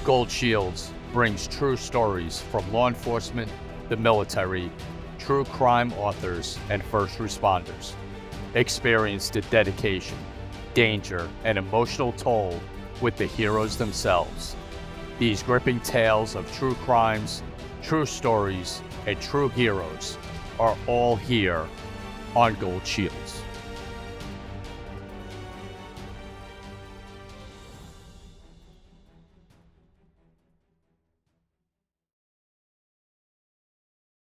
Gold Shields brings true stories from law enforcement, the military, true crime authors, and first responders. Experience the dedication, danger, and emotional toll with the heroes themselves. These gripping tales of true crimes, true stories, and true heroes are all here on Gold Shields.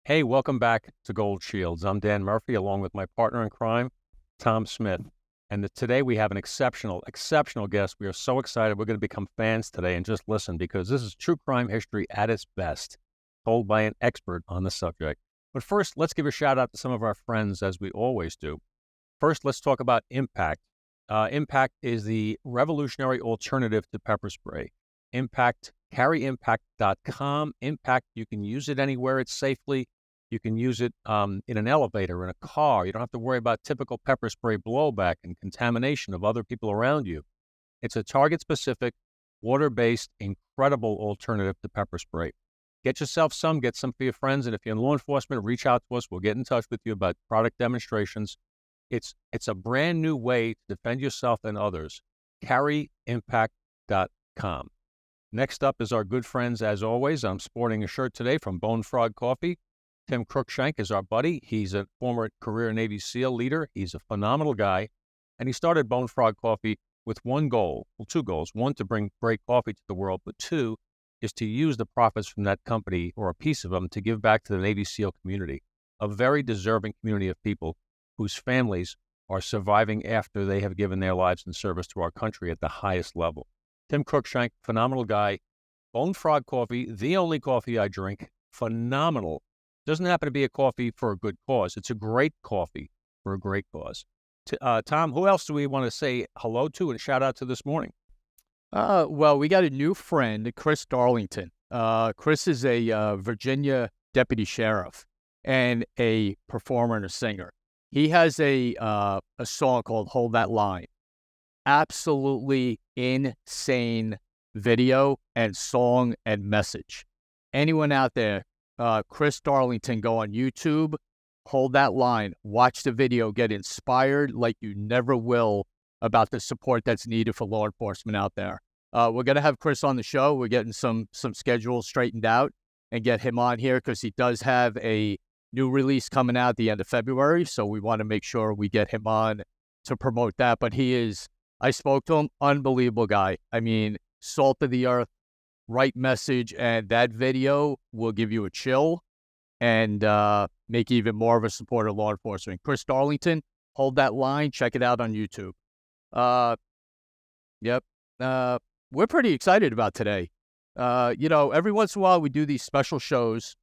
Hey, welcome back to Gold Shields. I'm Dan Murphy, along with my partner in crime, Tom Smith. And today we have an exceptional guest. We are so excited. We're going to become fans today and just listen, because this is true crime history at its best, told by an expert on the subject. But first, let's give a shout out to some of our friends, as we always do. First, let's talk about Impact. Impact is the revolutionary alternative to pepper spray. Impact, carryimpact.com. Impact, you can use it anywhere. It's safely. You can use it in an elevator, in a car. You don't have to worry about typical pepper spray blowback and contamination of other people around you. It's a target-specific, water-based, incredible alternative to pepper spray. Get yourself some, get some for your friends, and if you're in law enforcement, reach out to us. We'll get in touch with you about product demonstrations. It's a brand new way to defend yourself and others. Carryimpact.com. Next up is our good friends, as always. I'm sporting a shirt today from Bone Frog Coffee. Tim Cruikshank is our buddy. He's a former career Navy SEAL leader. He's a phenomenal guy. And he started Bone Frog Coffee with one goal, well, two goals. One, to bring great coffee to the world, but two, is to use the profits from that company, or a piece of them, to give back to the Navy SEAL community, a very deserving community of people whose families are surviving after they have given their lives in service to our country at the highest level. Tim Cruikshank, phenomenal guy. Bone Frog Coffee, the only coffee I drink, phenomenal. Doesn't happen to be a coffee for a good cause. It's a great coffee for a great cause. Tom, who else do we want to say hello to and shout out to this morning? Well, we got a new friend, Chris Darlington. Chris is a Virginia deputy sheriff and a performer and a singer. He has a song called Hold That Line. Absolutely insane video and song and message. Anyone out there, Chris Darlington, go on YouTube, Hold That Line, watch the video, get inspired like you never will about the support that's needed for law enforcement out there. We're going to have Chris on the show. We're getting some schedules straightened out and get him on here, because he does have a new release coming out at the end of February. So we want to make sure we get him on to promote that. But he is, I spoke to him, unbelievable guy. I mean, salt of the earth, right message, and that video will give you a chill and make you even more of a supporter of law enforcement. Chris Darlington, Hold That Line. Check it out on YouTube. Yep. We're pretty excited about today. Every once in a while we do these special shows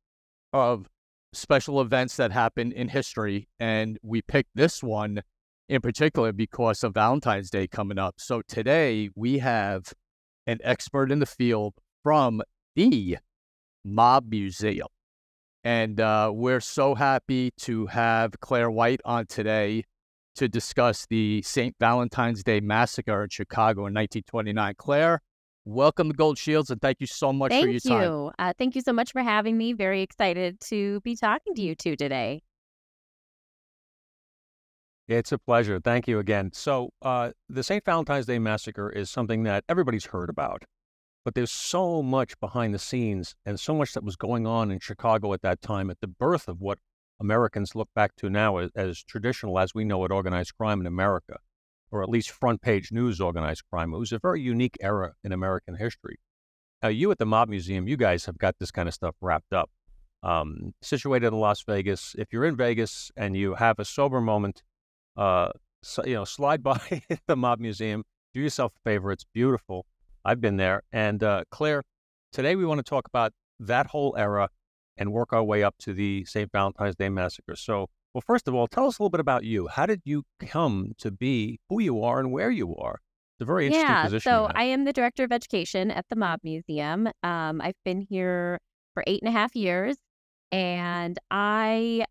of special events that happen in history, and we picked this one in particular because of Valentine's Day coming up. So today we have an expert in the field from the Mob Museum. And we're so happy to have Claire White on today to discuss the St. Valentine's Day Massacre in Chicago in 1929. Claire, welcome to Gold Shields, and thank you so much for your time. Thank you so much for having me. Very excited to be talking to you two today. It's a pleasure. Thank you again. So the St. Valentine's Day Massacre is something that everybody's heard about. But there's so much behind the scenes and so much that was going on in Chicago at that time, at the birth of what Americans look back to now as traditional, as we know it, organized crime in America, or at least front page news organized crime. It was a very unique era in American history. Now, you at the Mob Museum, you guys have got this kind of stuff wrapped up. Situated in Las Vegas, if you're in Vegas and you have a sober moment, slide by the Mob Museum, do yourself a favor. It's beautiful. I've been there. And Claire, today we want to talk about that whole era and work our way up to the St. Valentine's Day Massacre. So, well, first of all, tell us a little bit about you. How did you come to be who you are and where you are? It's a very interesting position. So I am the director of education at the Mob Museum. I've been here for 8.5 years, and I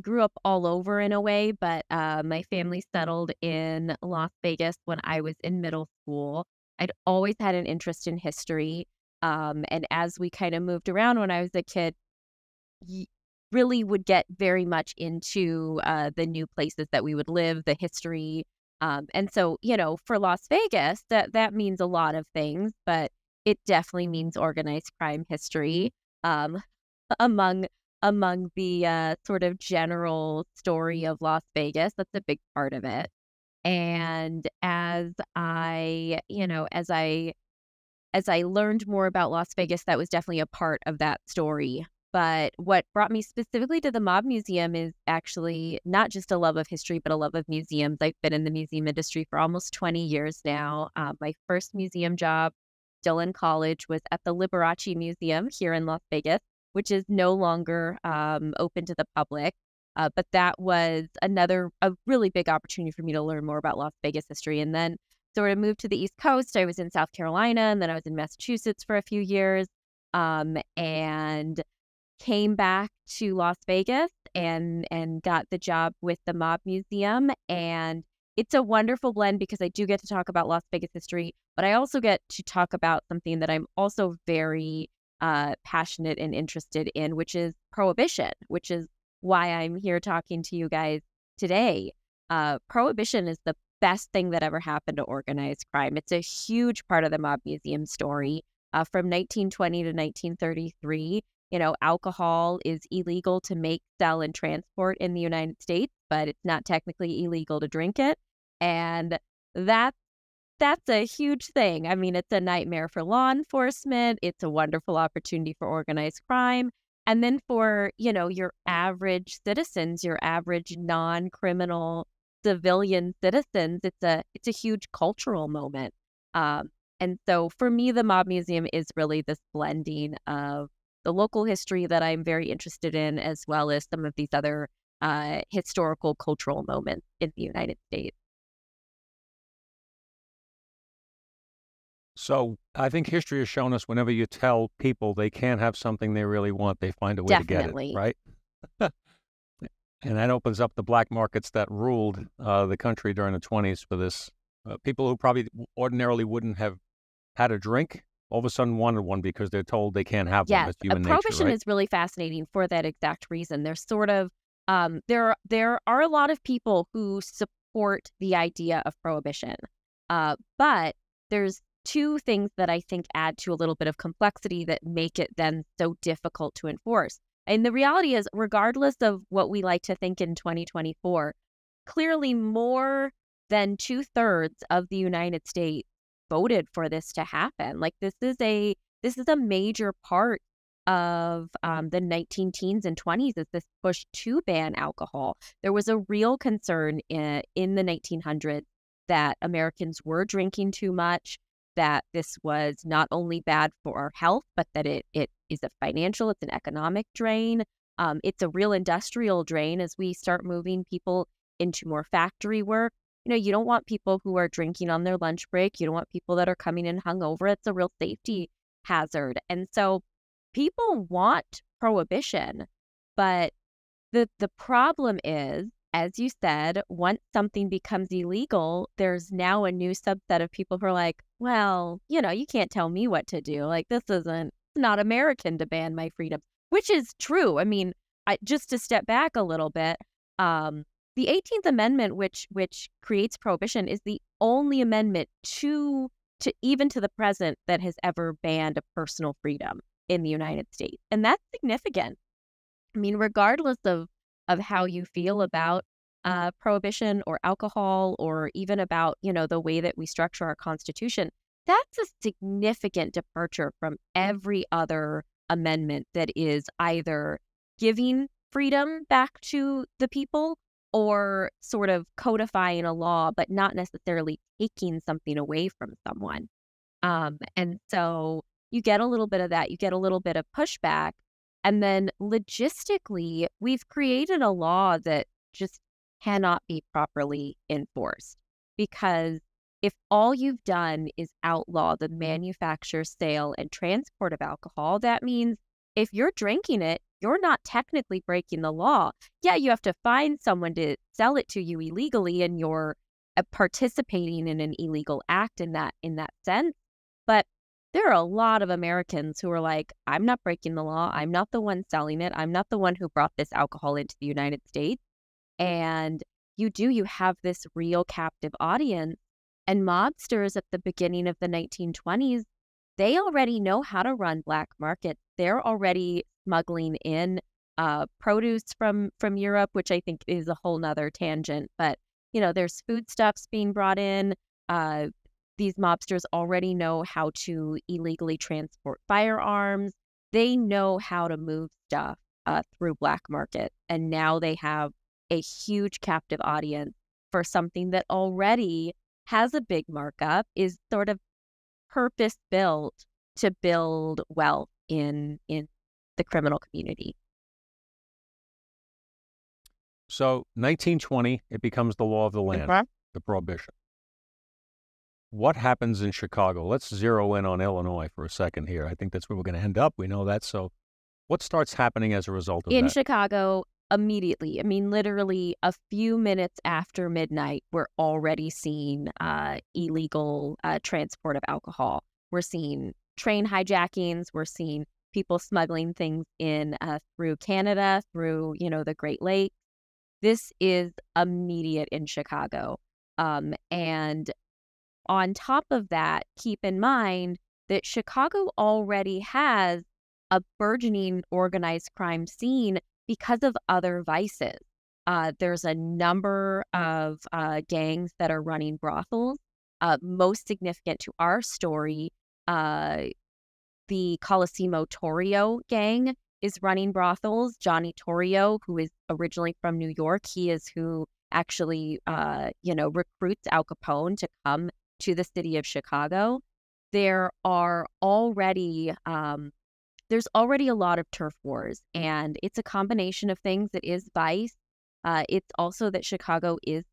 grew up all over in a way, but my family settled in Las Vegas when I was in middle school. I'd always had an interest in history. And as we kind of moved around when I was a kid, really would get very much into the new places that we would live, the history. And so, for Las Vegas, that means a lot of things, but it definitely means organized crime history um, among among the sort of general story of Las Vegas. That's a big part of it. And as I learned more about Las Vegas, that was definitely a part of that story. But what brought me specifically to the Mob Museum is actually not just a love of history, but a love of museums. I've been in the museum industry for almost 20 years now. My first museum job, still in college, was at the Liberace Museum here in Las Vegas, which is no longer open to the public. But that was a really big opportunity for me to learn more about Las Vegas history. And then sort of moved to the East Coast. I was in South Carolina, and then I was in Massachusetts for a few years, and came back to Las Vegas and got the job with the Mob Museum. And it's a wonderful blend because I do get to talk about Las Vegas history, but I also get to talk about something that I'm also very passionate and interested in, which is Prohibition, which is why I'm here talking to you guys today. Prohibition is the best thing that ever happened to organized crime. It's a huge part of the Mob Museum story. From 1920 to 1933, alcohol is illegal to make, sell, and transport in the United States, but it's not technically illegal to drink it. And that's a huge thing. I mean, it's a nightmare for law enforcement. It's a wonderful opportunity for organized crime. And then for, your average citizens, your average non-criminal civilian citizens, it's a huge cultural moment. And so for me, the Mob Museum is really this blending of the local history that I'm very interested in, as well as some of these other historical cultural moments in the United States. So I think history has shown us whenever you tell people they can't have something they really want, they find a way Definitely. to get it, right? And that opens up the black markets that ruled the country during the 20s for this. People who probably ordinarily wouldn't have had a drink, all of a sudden wanted one because they're told they can't have one. Yes, That's human nature, Prohibition right? is really fascinating for that exact reason. There's sort of there are a lot of people who support the idea of Prohibition, but there's two things that I think add to a little bit of complexity that make it then so difficult to enforce. And the reality is, regardless of what we like to think in 2024, clearly more than 2/3 of the United States voted for this to happen. Like this is a major part of the 19 teens and 20s is this push to ban alcohol. There was a real concern in the 1900s that Americans were drinking too much, that this was not only bad for our health, but that it is it's an economic drain. It's a real industrial drain as we start moving people into more factory work. You don't want people who are drinking on their lunch break. You don't want people that are coming in hungover. It's a real safety hazard. And so people want Prohibition, but the problem is, as you said, once something becomes illegal, there's now a new subset of people who are like, well, you can't tell me what to do. Like, this isn't not American to ban my freedom, which is true. I mean, just to step back a little bit, the 18th Amendment, which creates Prohibition, is the only amendment to even to the present that has ever banned a personal freedom in the United States. And that's significant. I mean, regardless of how you feel about Prohibition or alcohol, or even about, the way that we structure our Constitution, that's a significant departure from every other amendment that is either giving freedom back to the people or sort of codifying a law, but not necessarily taking something away from someone. And so you get a little bit of that. You get a little bit of pushback. And then logistically, we've created a law that just cannot be properly enforced, because if all you've done is outlaw the manufacture, sale, and transport of alcohol, that means if you're drinking it, you're not technically breaking the law. Yeah, you have to find someone to sell it to you illegally, and your participating in an illegal act in that sense. But there are a lot of Americans who are like, I'm not breaking the law. I'm not the one selling it. I'm not the one who brought this alcohol into the United States. And you have this real captive audience. And mobsters at the beginning of the 1920s, they already know how to run black markets. They're already smuggling in produce from Europe, which I think is a whole nother tangent. But, there's foodstuffs being brought in. These mobsters already know how to illegally transport firearms. They know how to move stuff through black market. And now they have a huge captive audience for something that already has a big markup, is sort of purpose-built to build wealth in the criminal community. So 1920, it becomes the law of the land, Okay. the Prohibition. What happens in Chicago? Let's zero in on Illinois for a second here. I think that's where we're going to end up. We know that. So what starts happening as a result of In that? Chicago, immediately, I mean, literally a few minutes after midnight, we're already seeing illegal transport of alcohol. We're seeing train hijackings. We're seeing people smuggling things in through Canada, through, the Great Lakes. This is immediate in Chicago. And on top of that, keep in mind that Chicago already has a burgeoning organized crime scene because of other vices. There's a number of gangs that are running brothels. Most significant to our story, the Colosimo Torrio gang is running brothels. Johnny Torrio, who is originally from New York, he is who actually, recruits Al Capone to come to the city of Chicago. There are already there's already a lot of turf wars, and it's a combination of things. It is vice. It's also that Chicago is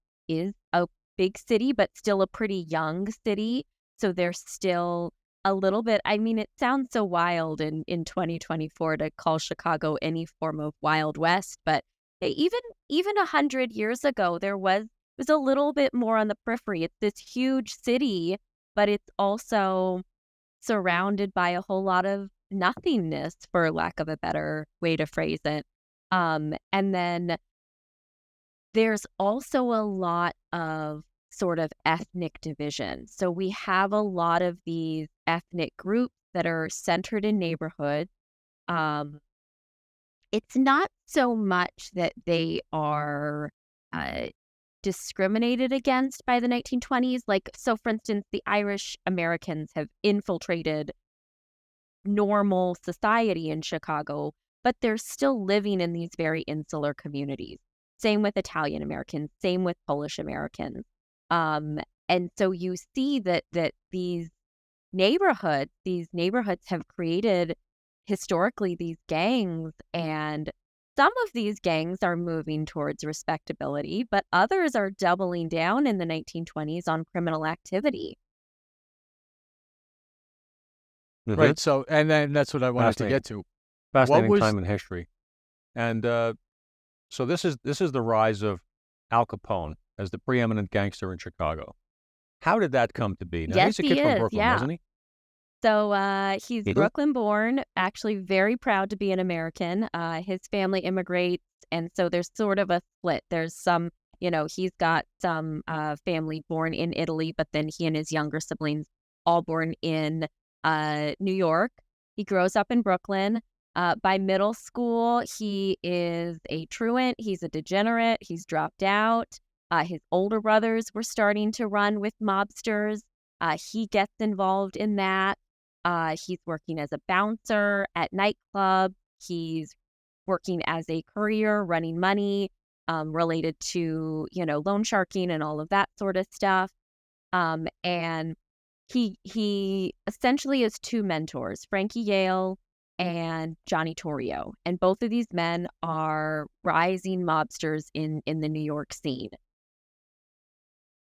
a big city, but still a pretty young city. So there's still a little bit. I mean, it sounds so wild in 2024 to call Chicago any form of Wild West, but even 100 years ago, it was a little bit more on the periphery. It's this huge city, but it's also surrounded by a whole lot of nothingness, for lack of a better way to phrase it. And then there's also a lot of sort of ethnic division. So we have a lot of these ethnic groups that are centered in neighborhoods. It's not so much that they are discriminated against by the 1920s. Like, so for instance, the Irish Americans have infiltrated normal society in Chicago, but they're still living in these very insular communities. Same with Italian Americans, same with Polish Americans. And so you see that these neighborhoods have created historically these gangs, and some of these gangs are moving towards respectability, but others are doubling down in the 1920s on criminal activity. Mhm. Right. So, and then that's what I wanted to get to. Fascinating was- time in history. And so this is the rise of Al Capone as the preeminent gangster in Chicago. How did that come to be? Now, Yes, he's a kid he from is, Brooklyn, yeah. wasn't he? So he's Beatle? Brooklyn-born, actually very proud to be an American. His family immigrates, and so there's sort of a split. There's some, he's got some family born in Italy, but then he and his younger siblings all born in New York. He grows up in Brooklyn. By middle school, he is a truant. He's a degenerate. He's dropped out. His older brothers were starting to run with mobsters. He gets involved in that. He's working as a bouncer at nightclubs. He's working as a courier, running money related to, loan sharking and all of that sort of stuff. And he essentially has two mentors, Frankie Yale and Johnny Torrio. And both of these men are rising mobsters in the New York scene.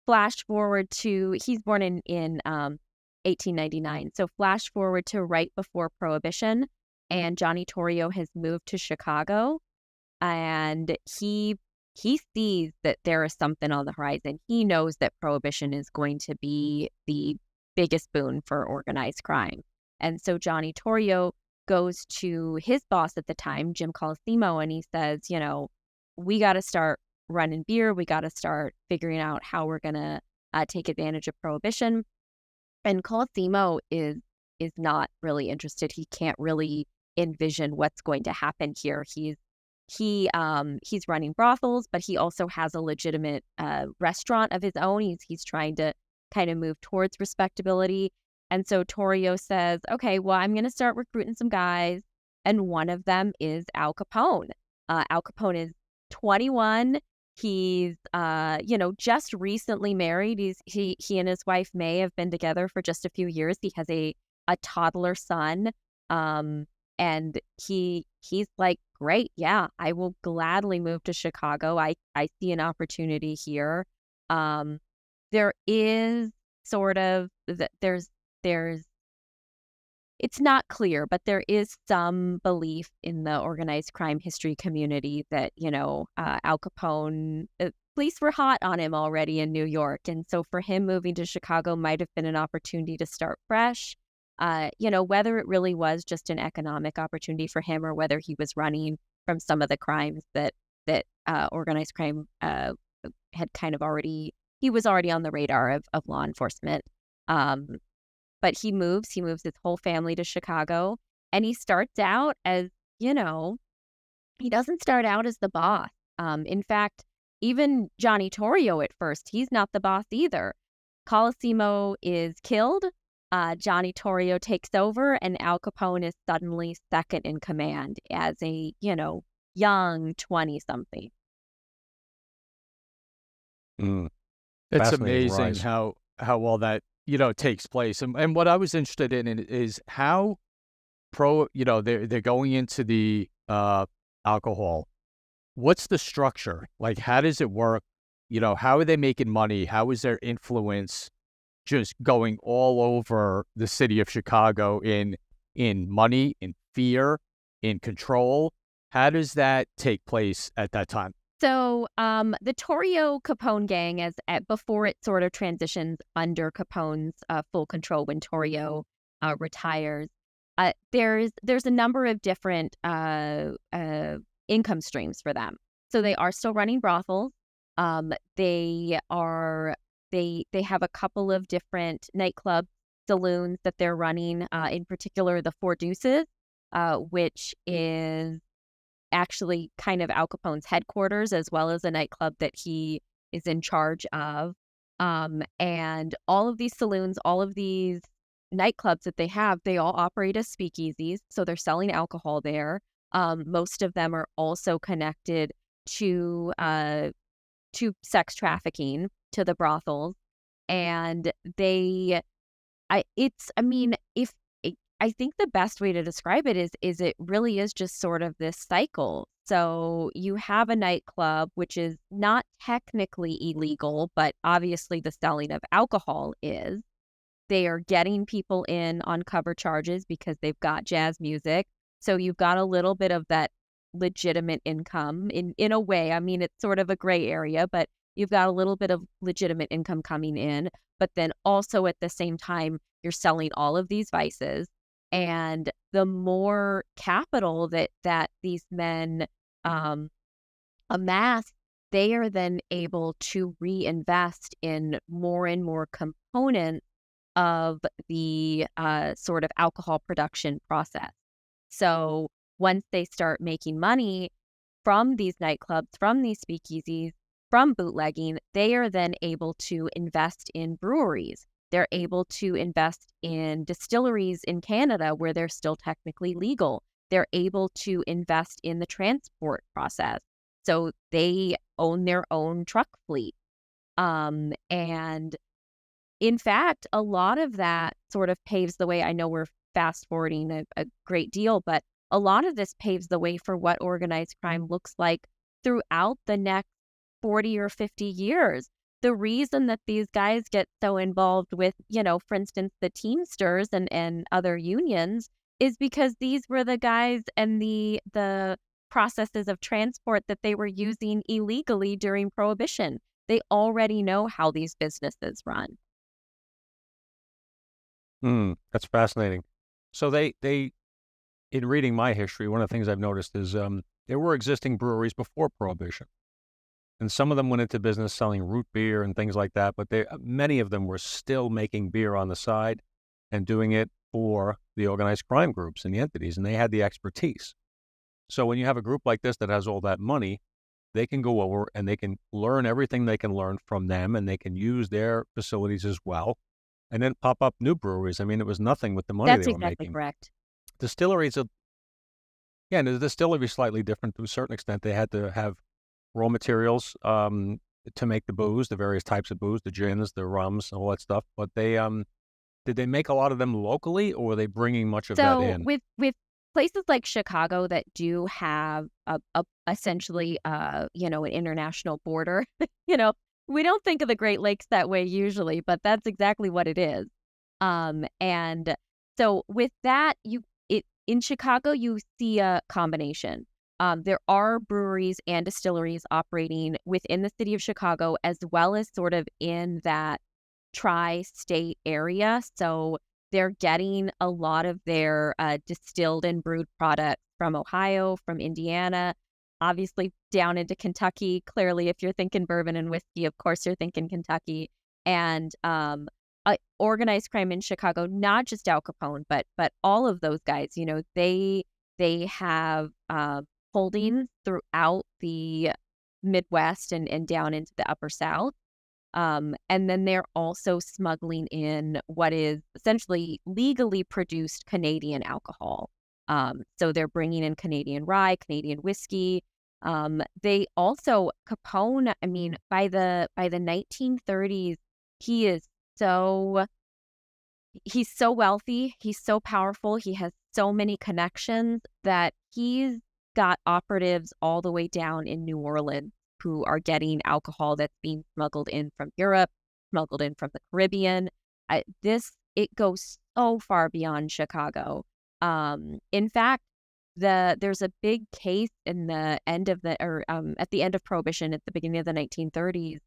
Flash forward to, he's born in 1899. So flash forward to right before Prohibition, and Johnny Torrio has moved to Chicago, and he he sees that there is something on the horizon. He knows that Prohibition is going to be the biggest boon for organized crime. And so Johnny Torrio goes to his boss at the time, Jim Colosimo, and he says, we got to start running beer. We got to start figuring out how we're going to take advantage of Prohibition. And Colosimo is not really interested. He can't really envision what's going to happen here. He's running brothels, but he also has a legitimate restaurant of his own. He's trying to kind of move towards respectability. And so Torrio says, okay, well, I'm going to start recruiting some guys. And one of them is Al Capone. Al Capone is 21. He's, just recently married. He and his wife May have been together for just a few years. He has a toddler son. And he's like, great, yeah, I will gladly move to Chicago. I see an opportunity here. There is sort of there's it's not clear, but there is some belief in the organized crime history community that, Al Capone, police were hot on him already in New York. And so for him moving to Chicago might have been an opportunity to start fresh. Whether it really was just an economic opportunity for him or whether he was running from some of the crimes that organized crime had kind of he was already on the radar of law enforcement. But he moves his whole family to Chicago, and he starts out as, he doesn't start out as the boss. In fact, even Johnny Torrio at first, he's not the boss either. Colosimo is killed. Johnny Torrio takes over, and Al Capone is suddenly second in command as a, young 20-something. It's amazing how all that, takes place. And what I was interested in is how they're going into the alcohol. What's the structure? Like, how does it work? How are they making money? How is their influence just going all over the city of Chicago in money, in fear, in control? How does that take place at that time? So the Torrio Capone gang, before it sort of transitions under Capone's full control when Torrio retires, there's a number of different income streams for them. So they are still running brothels. They have a couple of different nightclub saloons that they're running. In particular, the Four Deuces, which is actually kind of Al Capone's headquarters, as well as a nightclub that he is in charge of. And all of these saloons, all of these nightclubs that they have, they all operate as speakeasies. So they're selling alcohol there. Most of them are also connected to sex trafficking, to the brothels. And I think the best way to describe it is it really is just sort of this cycle. So you have a nightclub, which is not technically illegal, but obviously the selling of alcohol is. They are getting people in on cover charges because they've got jazz music. So you've got a little bit of that legitimate income in a way. I mean, it's sort of a gray area, but you've got a little bit of legitimate income coming in. But then also at the same time, you're selling all of these vices. And the more capital that these men amass, they are then able to reinvest in more and more components of the sort of alcohol production process. So once they start making money from these nightclubs, from these speakeasies, from bootlegging, they are then able to invest in breweries. They're able to invest in distilleries in Canada where they're still technically legal. They're able to invest in the transport process. So they own their own truck fleet. And in fact, a lot of that sort of paves the way. I know we're fast forwarding a great deal, but a lot of this paves the way for what organized crime looks like throughout the next 40 or 50 years. The reason that these guys get so involved with, for instance, the Teamsters and other unions is because these were the guys and the processes of transport that they were using illegally during Prohibition. They already know how these businesses run. That's fascinating. So they, in reading my history, one of the things I've noticed is there were existing breweries before Prohibition. And some of them went into business selling root beer and things like that, but many of them were still making beer on the side and doing it for the organized crime groups and the entities, and they had the expertise. So when you have a group like this that has all that money, they can go over and they can learn everything they can learn from them, and they can use their facilities as well, and then pop up new breweries. I mean, it was nothing with the money That's they were exactly making. correct. Distilleries, yeah, and the distillery is slightly different to a certain extent. They had to have raw materials to make the booze, the various types of booze, the gins, the rums, all that stuff. But they did they make a lot of them locally, or were they bringing much of that So in? with places like Chicago that do have a essentially an international border, we don't think of the Great Lakes that way usually, but that's exactly what it is. And so with that, in Chicago you see a combination. There are breweries and distilleries operating within the city of Chicago, as well as sort of in that tri-state area. So they're getting a lot of their distilled and brewed products from Ohio, from Indiana, obviously down into Kentucky. Clearly, if you're thinking bourbon and whiskey, of course you're thinking Kentucky. And organized crime in Chicago, not just Al Capone, but all of those guys, they have holdings throughout the Midwest and down into the Upper South. And then they're also smuggling in what is essentially legally produced Canadian alcohol. So they're bringing in Canadian rye, Canadian whiskey. They also, Capone, I mean, by the 1930s, he's so wealthy, he's so powerful, he has so many connections that he's got operatives all the way down in New Orleans who are getting alcohol that's being smuggled in from Europe, smuggled in from the Caribbean. It goes so far beyond Chicago. In fact, there's a big case in the end of at the end of Prohibition, at the beginning of the 1930s,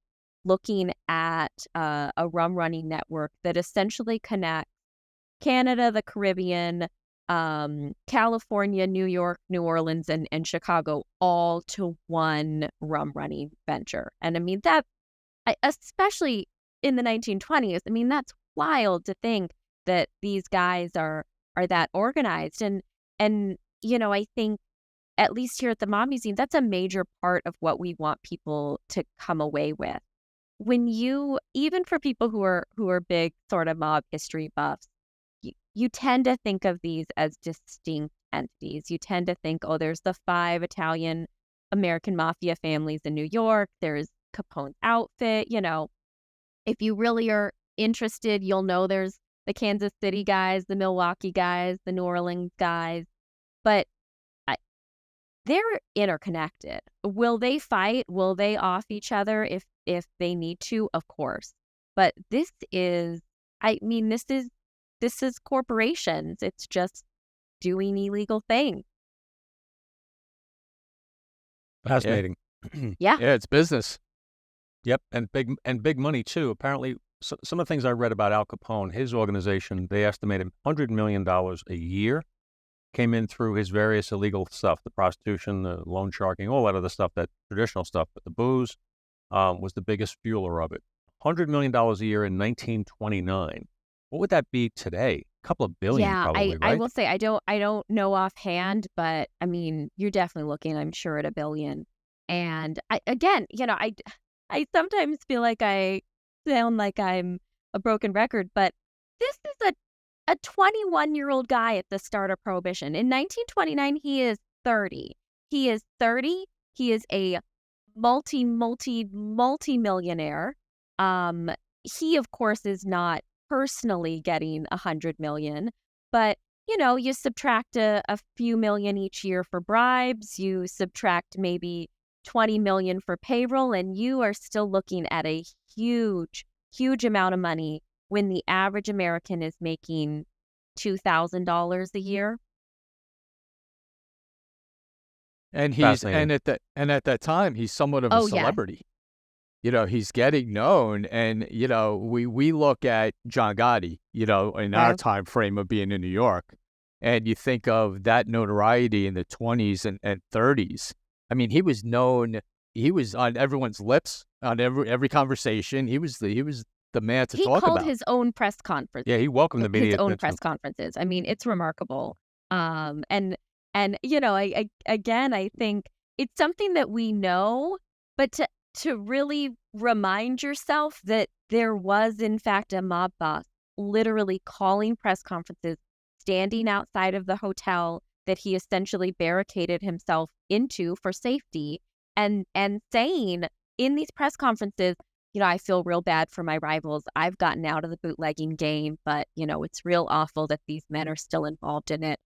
looking at a rum running network that essentially connects Canada, the Caribbean, California, New York, New Orleans, and Chicago, all to one rum running venture. And I mean, especially in the 1920s, I mean, that's wild to think that these guys are that organized. And I think, at least here at the Mob Museum, that's a major part of what we want people to come away with. When even for people who are big sort of mob history buffs, you tend to think of these as distinct entities. You tend to think, oh, there's the 5 Italian American mafia families in New York. There's Capone's outfit. If you really are interested, you'll know there's the Kansas City guys, the Milwaukee guys, the New Orleans guys. But they're interconnected. Will they fight? Will they off each other if they need to? Of course. But this is corporations. It's just doing illegal things. Fascinating. Yeah. Yeah, it's business. Yep, and big money too. Apparently, some of the things I read about Al Capone, his organization, they estimated $100 million a year came in through his various illegal stuff, the prostitution, the loan sharking, all that other stuff, that traditional stuff. But the booze was the biggest fueler of it. $100 million a year in 1929. What would that be today? A couple of billion, probably, right? I will say I don't know offhand, but I mean, you're definitely looking, I'm sure, at $1 billion. And I sometimes feel like I sound like I'm a broken record, but this is a 21-year-old guy at the start of Prohibition. In 1929, he is 30. He is 30. He is a multi-millionaire. He, of course, is not personally getting $100 million, but you subtract a few million each year for bribes, you subtract maybe 20 million for payroll, and you are still looking at a huge amount of money when the average American is making $2,000 a year. And Fascinating. at that time he's somewhat of a Oh, yeah. celebrity. He's getting known, and we look at John Gotti, in our Right. time frame of being in New York, and you think of that notoriety in the 20s and 30s. I mean, he was known. He was on everyone's lips, on every conversation. He was the man to He talk called about. his own press conference. Yeah, he welcomed the His media own attention. press conferences. I mean, it's remarkable. And again, I think it's something that we know, but to really remind yourself that there was in fact a mob boss literally calling press conferences, standing outside of the hotel that he essentially barricaded himself into for safety, and saying in these press conferences, I feel real bad for my rivals. I've gotten out of the bootlegging game, but, it's real awful that these men are still involved in it.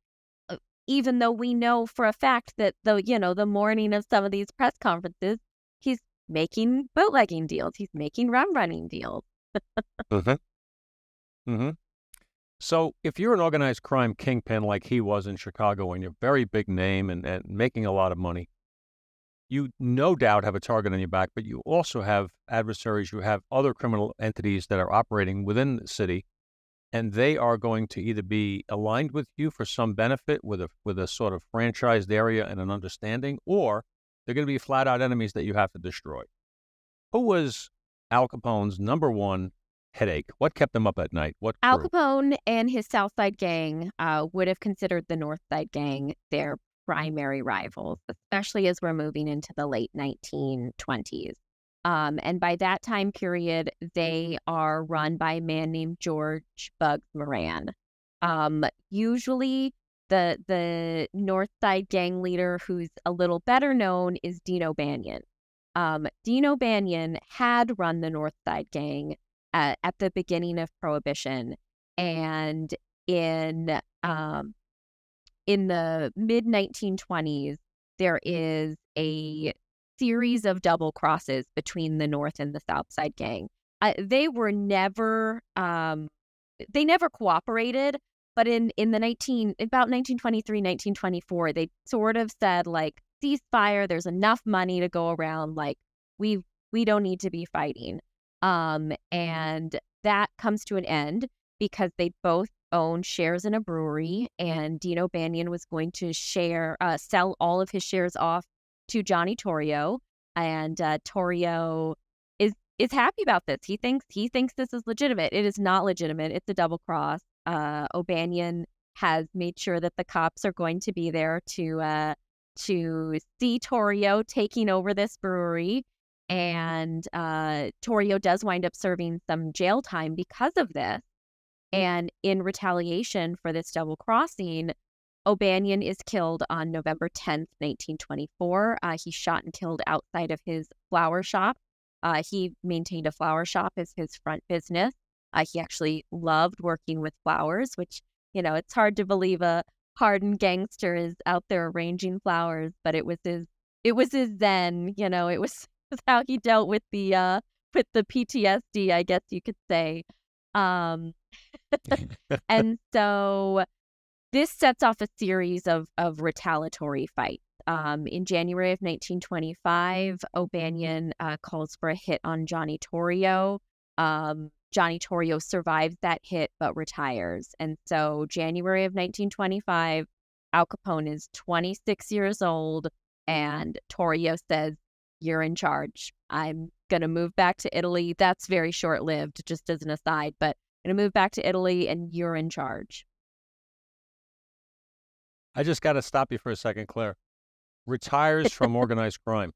Even though we know for a fact that the morning of some of these press conferences, he's making bootlegging deals. He's making rum running deals. Mm-hmm. Mm-hmm. So if you're an organized crime kingpin like he was in Chicago and you're a very big name and making a lot of money, you no doubt have a target on your back, but you also have adversaries. You have other criminal entities that are operating within the city, and they are going to either be aligned with you for some benefit with a sort of franchised area and an understanding, or they're going to be flat out enemies that you have to destroy. Who was Al Capone's number one headache? What kept him up at night? What Al crew? Capone and his South Side gang would have considered the North Side gang their primary rivals, especially as we're moving into the late 1920s. And by that time period, they are run by a man named George Bugs Moran. Usually, the North Side gang leader, who's a little better known, is Dino Banyan. Dino Banyan had run the North Side gang at the beginning of Prohibition, and in the mid 1920s, there is a series of double crosses between the North and the South Side gang. They were never they never cooperated, but in about 1923, 1924, they sort of said, like, ceasefire, there's enough money to go around, like, we don't need to be fighting. And that comes to an end because they both own shares in a brewery, and Dino Banyan was going to sell all of his shares off to Johnny Torrio, and Torrio is happy about this. He thinks this is legitimate. It is not legitimate. It's a double cross. O'Banion has made sure that the cops are going to be there to see Torrio taking over this brewery, and Torrio does wind up serving some jail time because of this. And in retaliation for this double crossing, O'Banion is killed on November 10th, 1924. He's shot and killed outside of his flower shop. He maintained a flower shop as his front business. He actually loved working with flowers, which, it's hard to believe a hardened gangster is out there arranging flowers, but it was his zen, it was how he dealt with the PTSD, I guess you could say. And so this sets off a series of retaliatory fights. In January of 1925, O'Banion calls for a hit on Johnny Torrio. Johnny Torrio survives that hit but retires. And so January of 1925, Al Capone is 26 years old, and Torrio says, "You're in charge. I'm going to move back to Italy." That's very short-lived, just as an aside, but I'm going to move back to Italy and you're in charge. I just got to stop you for a second, Claire. Retires from organized crime.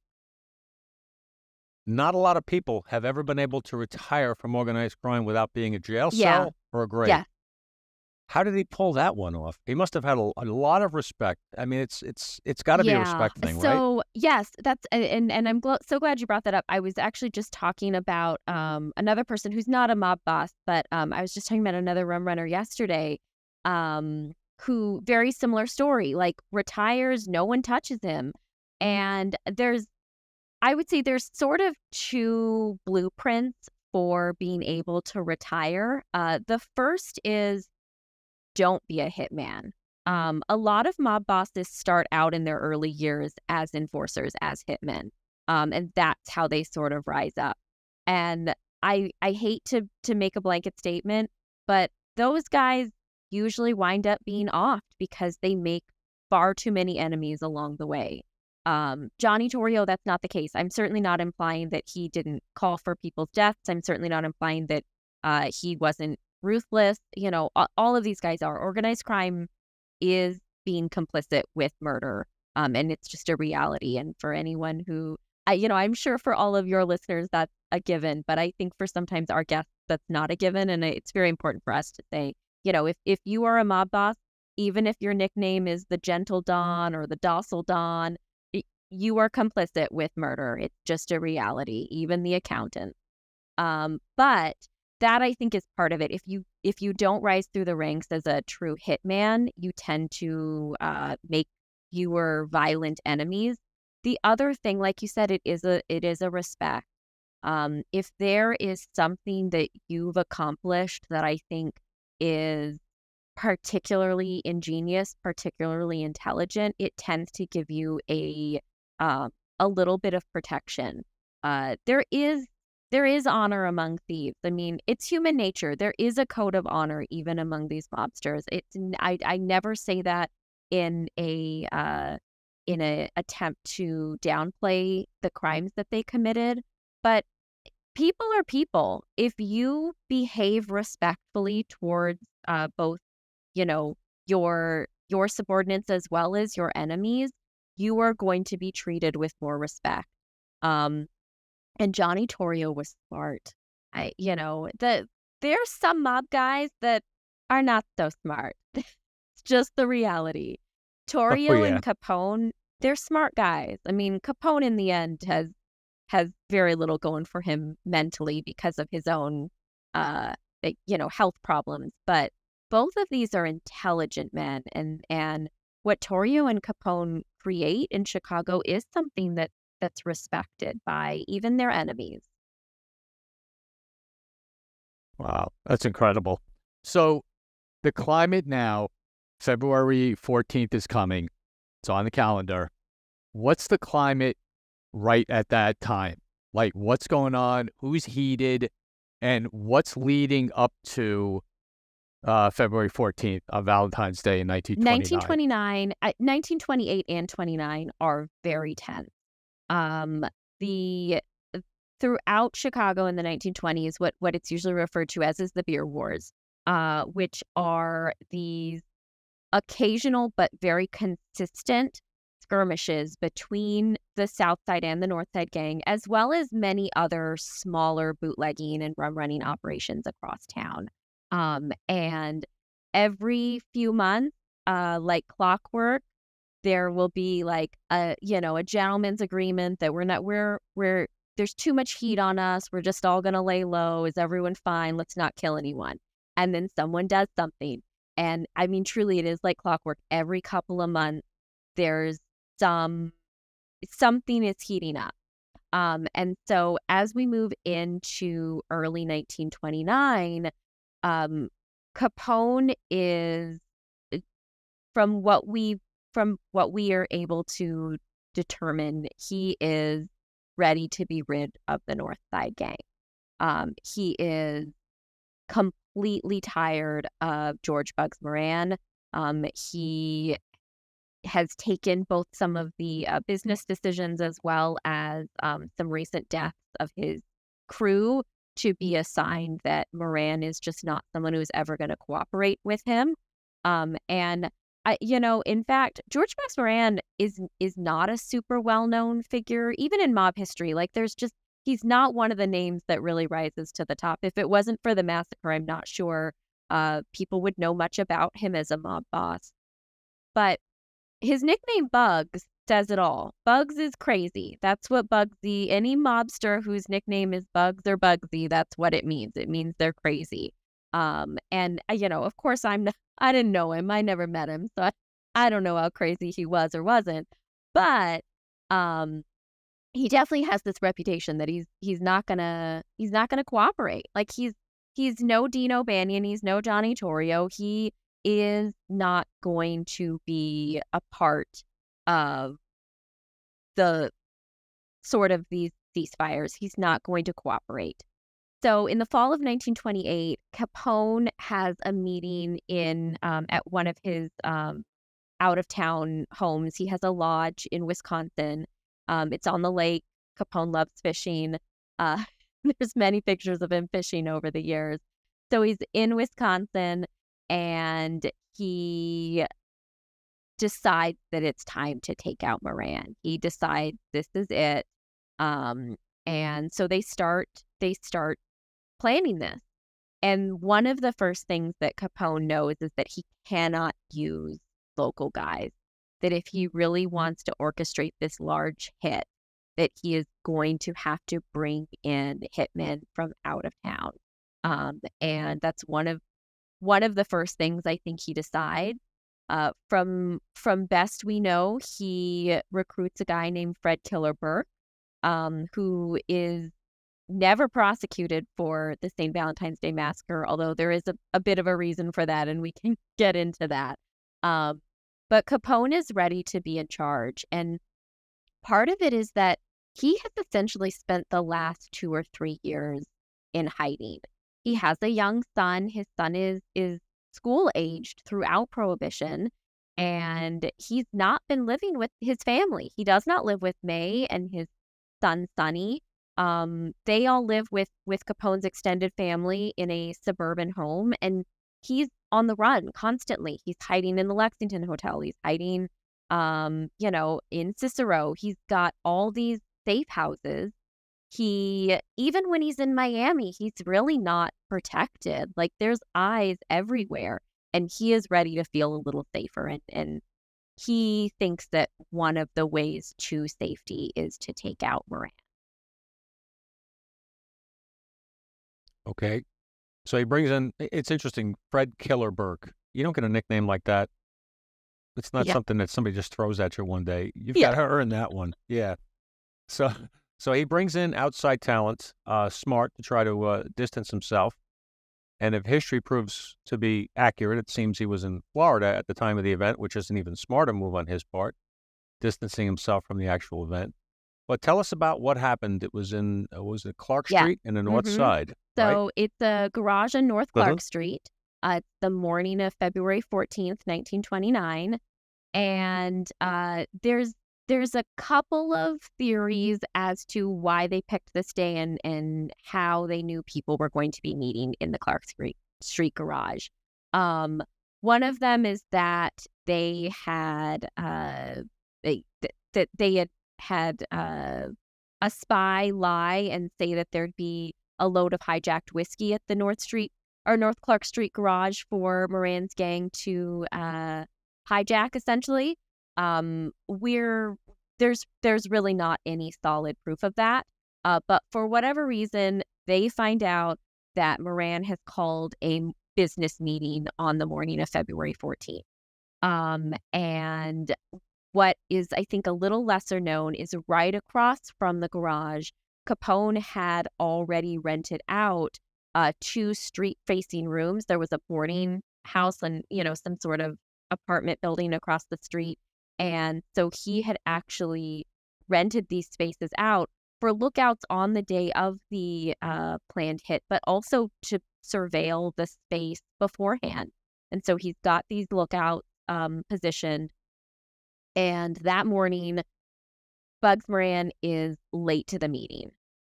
Not a lot of people have ever been able to retire from organized crime without being a jail Yeah. cell or a grave. Yeah. How did he pull that one off? He must have had a lot of respect. I mean, it's got to be a respect thing, right? So yes, that's and I'm so glad you brought that up. I was actually just talking about another person who's not a mob boss, but I was just talking about another rum runner yesterday, who very similar story, like retires, no one touches him, and I would say there's sort of two blueprints for being able to retire. The first is, don't be a hitman. A lot of mob bosses start out in their early years as enforcers, as hitmen, and that's how they sort of rise up. And I hate to make a blanket statement, but those guys usually wind up being offed because they make far too many enemies along the way. Johnny Torrio, that's not the case. I'm certainly not implying that he didn't call for people's deaths. I'm certainly not implying that he wasn't ruthless. You know, all of these guys are. Organized crime is being complicit with murder, and it's just a reality. And for anyone who, I'm sure for all of your listeners, that's a given. But I think for sometimes our guests, that's not a given. And it's very important for us to say, if you are a mob boss, even if your nickname is the Gentle Don or the Docile Don, you are complicit with murder. It's just a reality, even the accountant. But that, I think, is part of it. If you don't rise through the ranks as a true hitman, you tend to make fewer violent enemies. The other thing, like you said, it is a respect. If there is something that you've accomplished that I think is particularly ingenious, particularly intelligent, it tends to give you a little bit of protection. There is honor among thieves. I mean, it's human nature. There is a code of honor even among these mobsters. I never say that in a attempt to downplay the crimes that they committed, but people are people. If you behave respectfully towards both, your subordinates as well as your enemies, you are going to be treated with more respect. And Johnny Torrio was smart. There's some mob guys that are not so smart. It's just the reality. Torrio and Capone, they're smart guys. I mean, Capone in the end has very little going for him mentally because of his own, health problems. But both of these are intelligent men, and what Torrio and Capone create in Chicago is something that's respected by even their enemies. Wow, that's incredible. So the climate now, February 14th is coming. It's on the calendar. What's the climate right at that time? Like, what's going on? Who's heated? And what's leading up to February 14th on Valentine's Day in 1929? 1928 and 29 are very tense. Throughout Chicago in the 1920s, what it's usually referred to as is the beer wars, which are these occasional but very consistent skirmishes between the South Side and the North Side gang, as well as many other smaller bootlegging and rum running operations across town. And every few months, like clockwork, there will be like a gentleman's agreement that we're there's too much heat on us. We're just all going to lay low. Is everyone fine? Let's not kill anyone. And then someone does something. And I mean, truly, it is like clockwork. Every couple of months, there's something is heating up. And so as we move into early 1929, Capone is, from what we are able to determine, he is ready to be rid of the North Side gang. He is completely tired of George Bugs Moran. He has taken both some of the business decisions as well as some recent deaths of his crew to be a sign that Moran is just not someone who's ever going to cooperate with him. And in fact, George Bugs Moran is not a super well-known figure, even in mob history. Like, he's not one of the names that really rises to the top. If it wasn't for the massacre, I'm not sure people would know much about him as a mob boss. But his nickname Bugs says it all. Bugs is crazy. That's what Bugsy, any mobster whose nickname is Bugs or Bugsy, that's what it means. It means they're crazy. And of course I didn't know him. I never met him. So I don't know how crazy he was or wasn't. But he definitely has this reputation that he's not gonna cooperate. Like, he's no Dino Banyan, he's no Johnny Torrio. He is not going to be a part of the sort of these ceasefires. He's not going to cooperate. So in the fall of 1928, Capone has a meeting in at one of his out-of-town homes. He has a lodge in Wisconsin. It's on the lake. Capone loves fishing. There's many pictures of him fishing over the years. So he's in Wisconsin, and he decides that it's time to take out Moran. He decides this is it. And so they start planning this. And one of the first things that Capone knows is that he cannot use local guys, that if he really wants to orchestrate this large hit, that he is going to have to bring in hitmen from out of town. And that's one of the first things I think he decides. From best we know, he recruits a guy named Fred Killer Burke, who is never prosecuted for the St. Valentine's Day Massacre, although there is a bit of a reason for that, and we can get into that. But Capone is ready to be in charge, and part of it is that he has essentially spent the last 2 or 3 years in hiding. He has a young son. His son is school-aged throughout Prohibition, and he's not been living with his family. He does not live with May and his son, Sonny. They all live with Capone's extended family in a suburban home, and he's on the run constantly. He's hiding in the Lexington Hotel. He's hiding, in Cicero. He's got all these safe houses. Even when he's in Miami, he's really not protected. Like, there's eyes everywhere, and he is ready to feel a little safer. And he thinks that one of the ways to safety is to take out Moran. Okay. So he brings in, it's interesting, Fred Killer Burke. You don't get a nickname like that. It's not something that somebody just throws at you one day. You've got to earn that one. Yeah. So he brings in outside talent, smart, to try to distance himself. And if history proves to be accurate, it seems he was in Florida at the time of the event, which is an even smarter move on his part, distancing himself from the actual event. But tell us about what happened. It was in, was it Clark Street in the north side? So it's a garage on North Clark Uh-huh. Street. It's the morning of February 14th, 1929. And there's a couple of theories as to why they picked this day and how they knew people were going to be meeting in the Clark Street garage. One of them is that they had had a spy lie and say that there'd be a load of hijacked whiskey at the North Clark Street garage for Moran's gang to hijack, essentially. There's really not any solid proof of that. But for whatever reason, they find out that Moran has called a business meeting on the morning of February 14th. And what is, I think, a little lesser known is right across from the garage, Capone had already rented out 2 street-facing rooms. There was a boarding house and, some sort of apartment building across the street. And so he had actually rented these spaces out for lookouts on the day of the planned hit, but also to surveil the space beforehand. And so he's got these lookouts positioned. And that morning, Bugs Moran is late to the meeting.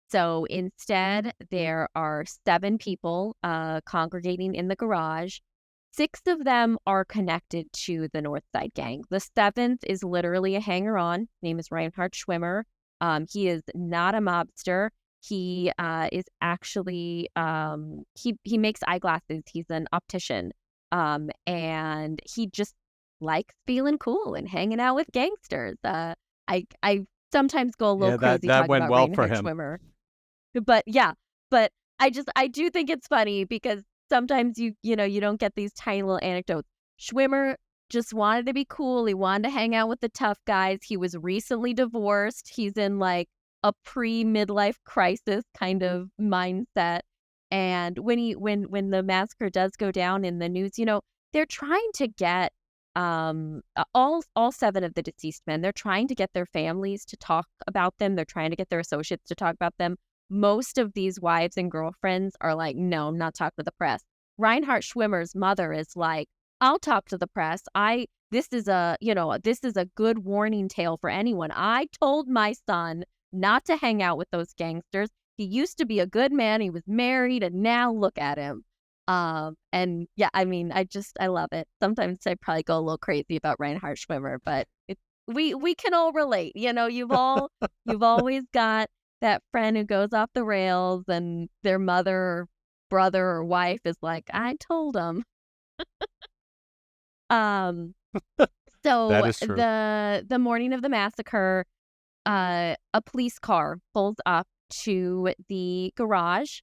So instead, there are 7 people congregating in the garage. 6 of them are connected to the North Side gang. The 7th is literally a hanger-on. His name is Reinhard Schwimmer. He is not a mobster. He is actually, he makes eyeglasses. He's an optician. And he just likes feeling cool and hanging out with gangsters. I sometimes go a little crazy that talking went about well Reinhard for him. Schwimmer. But I do think it's funny because sometimes you don't get these tiny little anecdotes. Schwimmer just wanted to be cool. He wanted to hang out with the tough guys. He was recently divorced. He's in like a pre-midlife crisis kind of mindset. And when the massacre does go down in the news, they're trying to get all 7 of the deceased men. They're trying to get their families to talk about them. They're trying to get their associates to talk about them. Most of these wives and girlfriends are like, no, I'm not talking to the press. Reinhard Schwimmer's mother is like, I'll talk to the press. This is a good warning tale for anyone. I told my son not to hang out with those gangsters. He used to be a good man. He was married, and now look at him. And yeah, I mean, I love it. Sometimes I probably go a little crazy about Reinhard Schwimmer, but we can all relate. You've always got that friend who goes off the rails, and their mother, brother, or wife is like, I told him. So That is true. the morning of the massacre, a police car pulls up to the garage.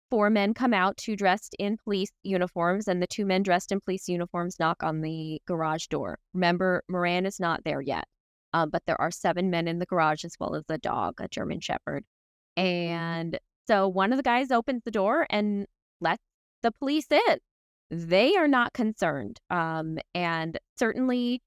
4 men come out, 2 dressed in police uniforms, and the 2 men dressed in police uniforms knock on the garage door. Remember, Moran is not there yet, but there are 7 men in the garage as well as a dog, a German Shepherd. And so one of the guys opens the door and lets the police in. They are not concerned. And certainly,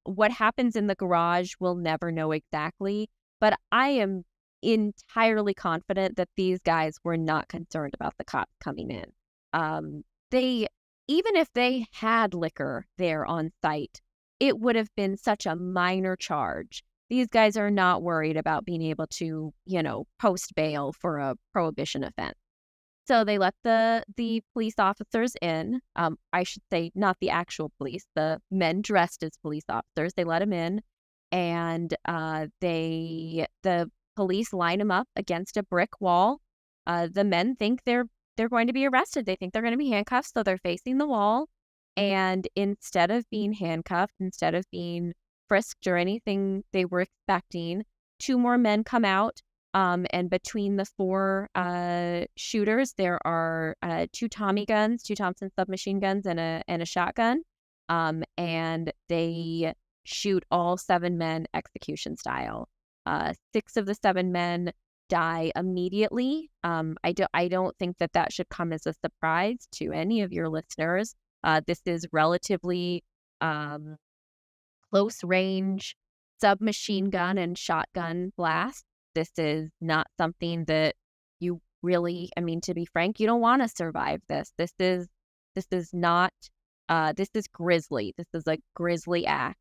what happens in the garage, we'll never know exactly. But I am entirely confident that these guys were not concerned about the cops coming in. Even if they had liquor there on site, it would have been such a minor charge. These guys are not worried about being able to, post bail for a prohibition offense. So they let the police officers in. I should say not the actual police, the men dressed as police officers. They let them in, and the police line them up against a brick wall. The men think they're going to be arrested. They think they're going to be handcuffed, so they're facing the wall. And instead of being handcuffed, instead of being frisked or anything they were expecting, 2 more men come out. And between the 4 shooters, there are 2 Tommy guns, 2 Thompson submachine guns, and a shotgun. And they shoot all 7 men execution style. 6 of the 7 men die immediately. I don't think that should come as a surprise to any of your listeners. This is relatively close range submachine gun and shotgun blast. This is not something that you really, to be frank, you don't want to survive this. This is grisly. This is a grisly act.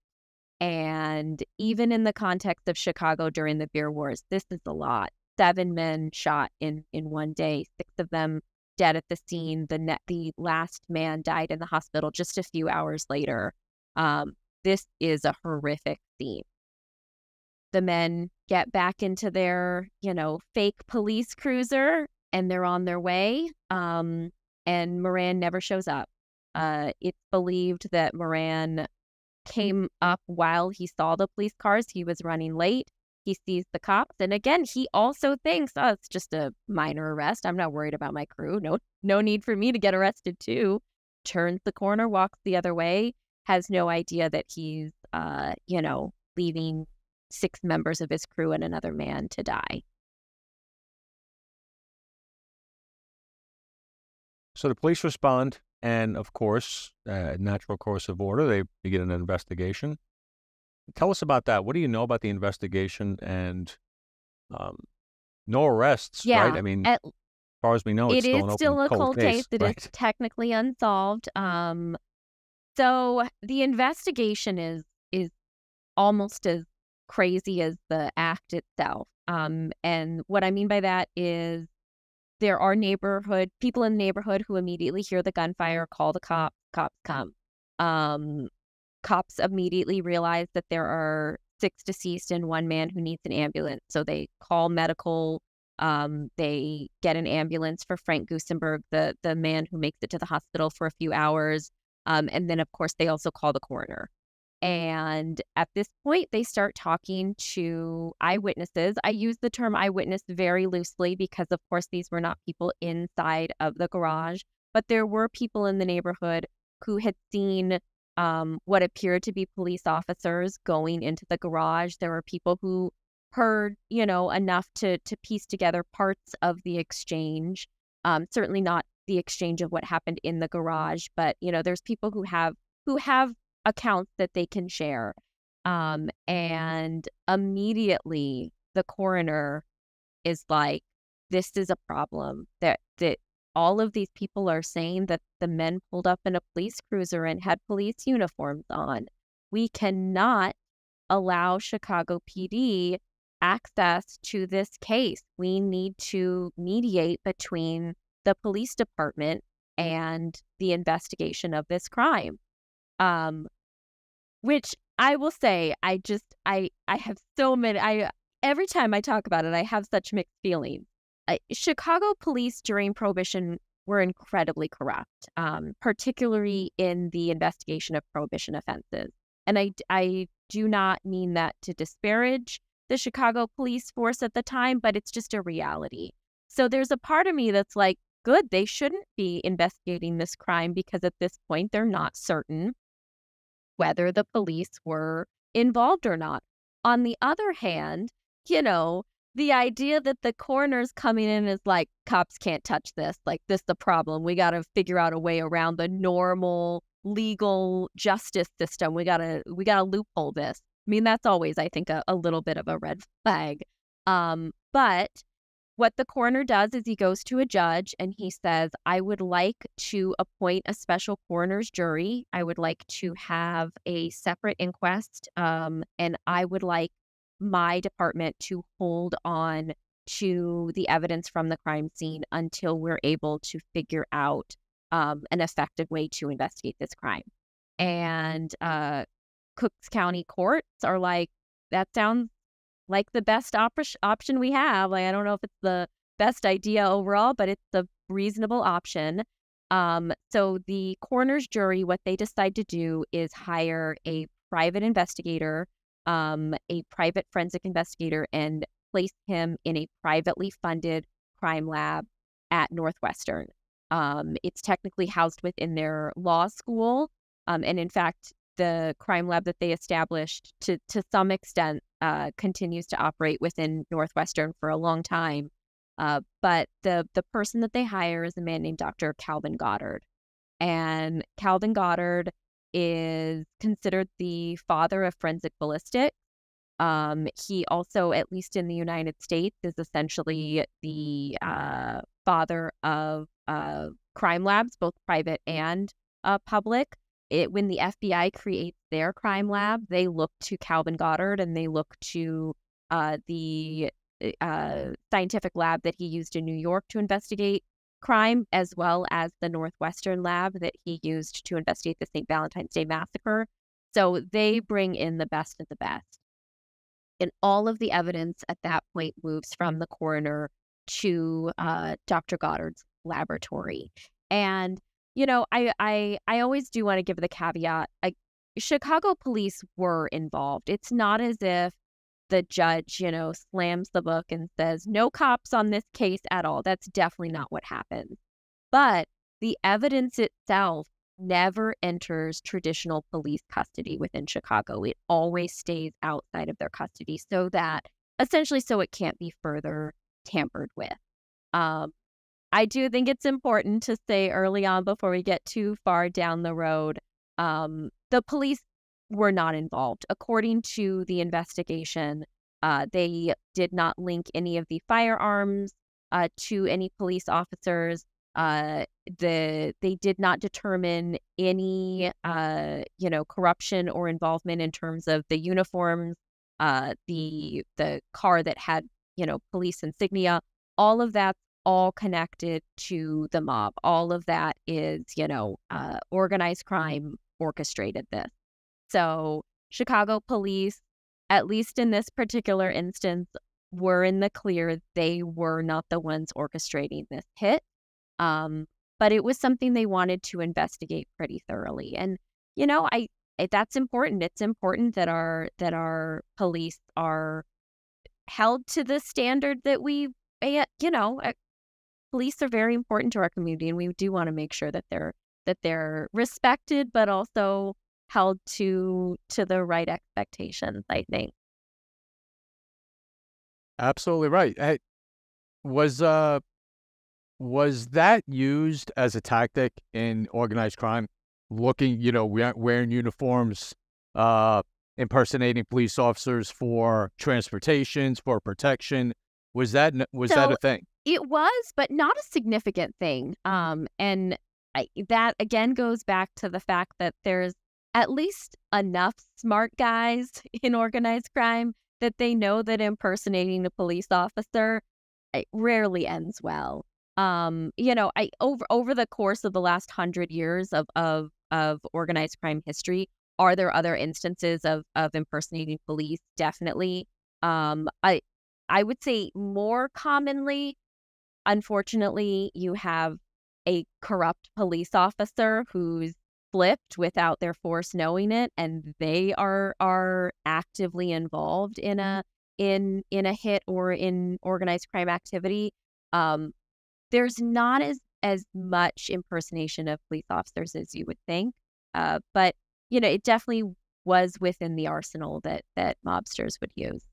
And even in the context of Chicago during the beer wars, this is a lot. 7 men shot in one day, 6 of them dead at the scene. The last man died in the hospital just a few hours later. This is a horrific scene. The men get back into their, fake police cruiser, and they're on their way. And Moran never shows up. It's believed that Moran came up while he saw the police cars. He was running late. He sees the cops. And again, he also thinks, oh, it's just a minor arrest. I'm not worried about my crew. No need for me to get arrested too. Turns the corner, walks the other way, has no idea that he's, leaving 6 members of his crew and another man to die. So the police respond, and of course, natural course of order, they begin an investigation. Tell us about that. What do you know about the investigation? And no arrests, Yeah, right? As far as we know, it's still a cold cold case. It right? is technically unsolved. So the investigation is almost as crazy as the act itself. And what I mean by that is there are people in the neighborhood who immediately hear the gunfire, call the cops come. Cops immediately realize that there are 6 deceased and 1 man who needs an ambulance. So they call medical. They get an ambulance for Frank Gusenberg, the man who makes it to the hospital for a few hours. And then, of course, they also call the coroner. And at this point, they start talking to eyewitnesses. I use the term eyewitness very loosely because, of course, these were not people inside of the garage, but there were people in the neighborhood who had seen what appeared to be police officers going into the garage. There were people who heard, enough to piece together parts of the exchange. Certainly not the exchange of what happened in the garage, but there's people who have accounts that they can share. And immediately the coroner is like, this is a problem, that all of these people are saying that the men pulled up in a police cruiser and had police uniforms on. We cannot allow Chicago PD access to this case. We need to mediate between the police department and the investigation of this crime. Which I will say, I have so many, every time I talk about it, I have such mixed feelings. Chicago police during Prohibition were incredibly corrupt, particularly in the investigation of Prohibition offenses. And I do not mean that to disparage the Chicago police force at the time, but it's just a reality. So there's a part of me that's like, good, they shouldn't be investigating this crime because at this point they're not certain whether the police were involved or not. On the other hand, the idea that the coroner's coming in is like, cops can't touch this. Like, this is the problem. We got to figure out a way around the normal legal justice system. We gotta loophole this. I mean, that's always, I think, a little bit of a red flag. But what the coroner does is he goes to a judge and he says, I would like to appoint a special coroner's jury. I would like to have a separate inquest. And I would like my department to hold on to the evidence from the crime scene until we're able to figure out an effective way to investigate this crime. And Cooks County courts are like, that sounds like the best option we have. Like, I don't know if it's the best idea overall, but it's a reasonable option. So the coroner's jury, what they decide to do is hire a private investigator, a private forensic investigator, and place him in a privately funded crime lab at Northwestern. It's technically housed within their law school. And in fact, the crime lab that they established to some extent continues to operate within Northwestern for a long time. But the person that they hire is a man named Dr. Calvin Goddard. And Calvin Goddard is considered the father of forensic ballistics. He also, at least in the United States, is essentially the father of crime labs, both private and public. When the FBI creates their crime lab, they look to Calvin Goddard and they look to the scientific lab that he used in New York to investigate crime, as well as the Northwestern lab that he used to investigate the St. Valentine's Day massacre. So they bring in the best of the best. And all of the evidence at that point moves from the coroner to Dr. Goddard's laboratory. And I always do want to give the caveat. Chicago police were involved. It's not as if the judge, slams the book and says, no cops on this case at all. That's definitely not what happened. But the evidence itself never enters traditional police custody within Chicago. It always stays outside of their custody so it can't be further tampered with. I do think it's important to say early on, before we get too far down the road, the police were not involved. According to the investigation, they did not link any of the firearms to any police officers. They did not determine any, corruption or involvement in terms of the uniforms, the car that had, police insignia. All of that's all connected to the mob. All of that is, organized crime orchestrated this. So Chicago police, at least in this particular instance, were in the clear. They were not the ones orchestrating this hit. But it was something they wanted to investigate pretty thoroughly. And, that's important. It's important that our police are held to the standard that police are very important to our community, and we do want to make sure that they're respected, but also held to the right expectations, I think. Absolutely right. Hey, was was that used as a tactic in organized crime? Looking, wearing uniforms, impersonating police officers for transportations, for protection. Was that So a thing? it was, but not a significant thing. And that again goes back to the fact that there's at least enough smart guys in organized crime that they know that impersonating a police officer rarely ends well. I over the course of the last 100 years of organized crime history, are there other instances of impersonating police? Definitely. I would say more commonly, unfortunately, you have a corrupt police officer who's flipped without their force knowing it, and they are actively involved in a hit or in organized crime activity. There's not as much impersonation of police officers as you would think, but it definitely was within the arsenal that mobsters would use.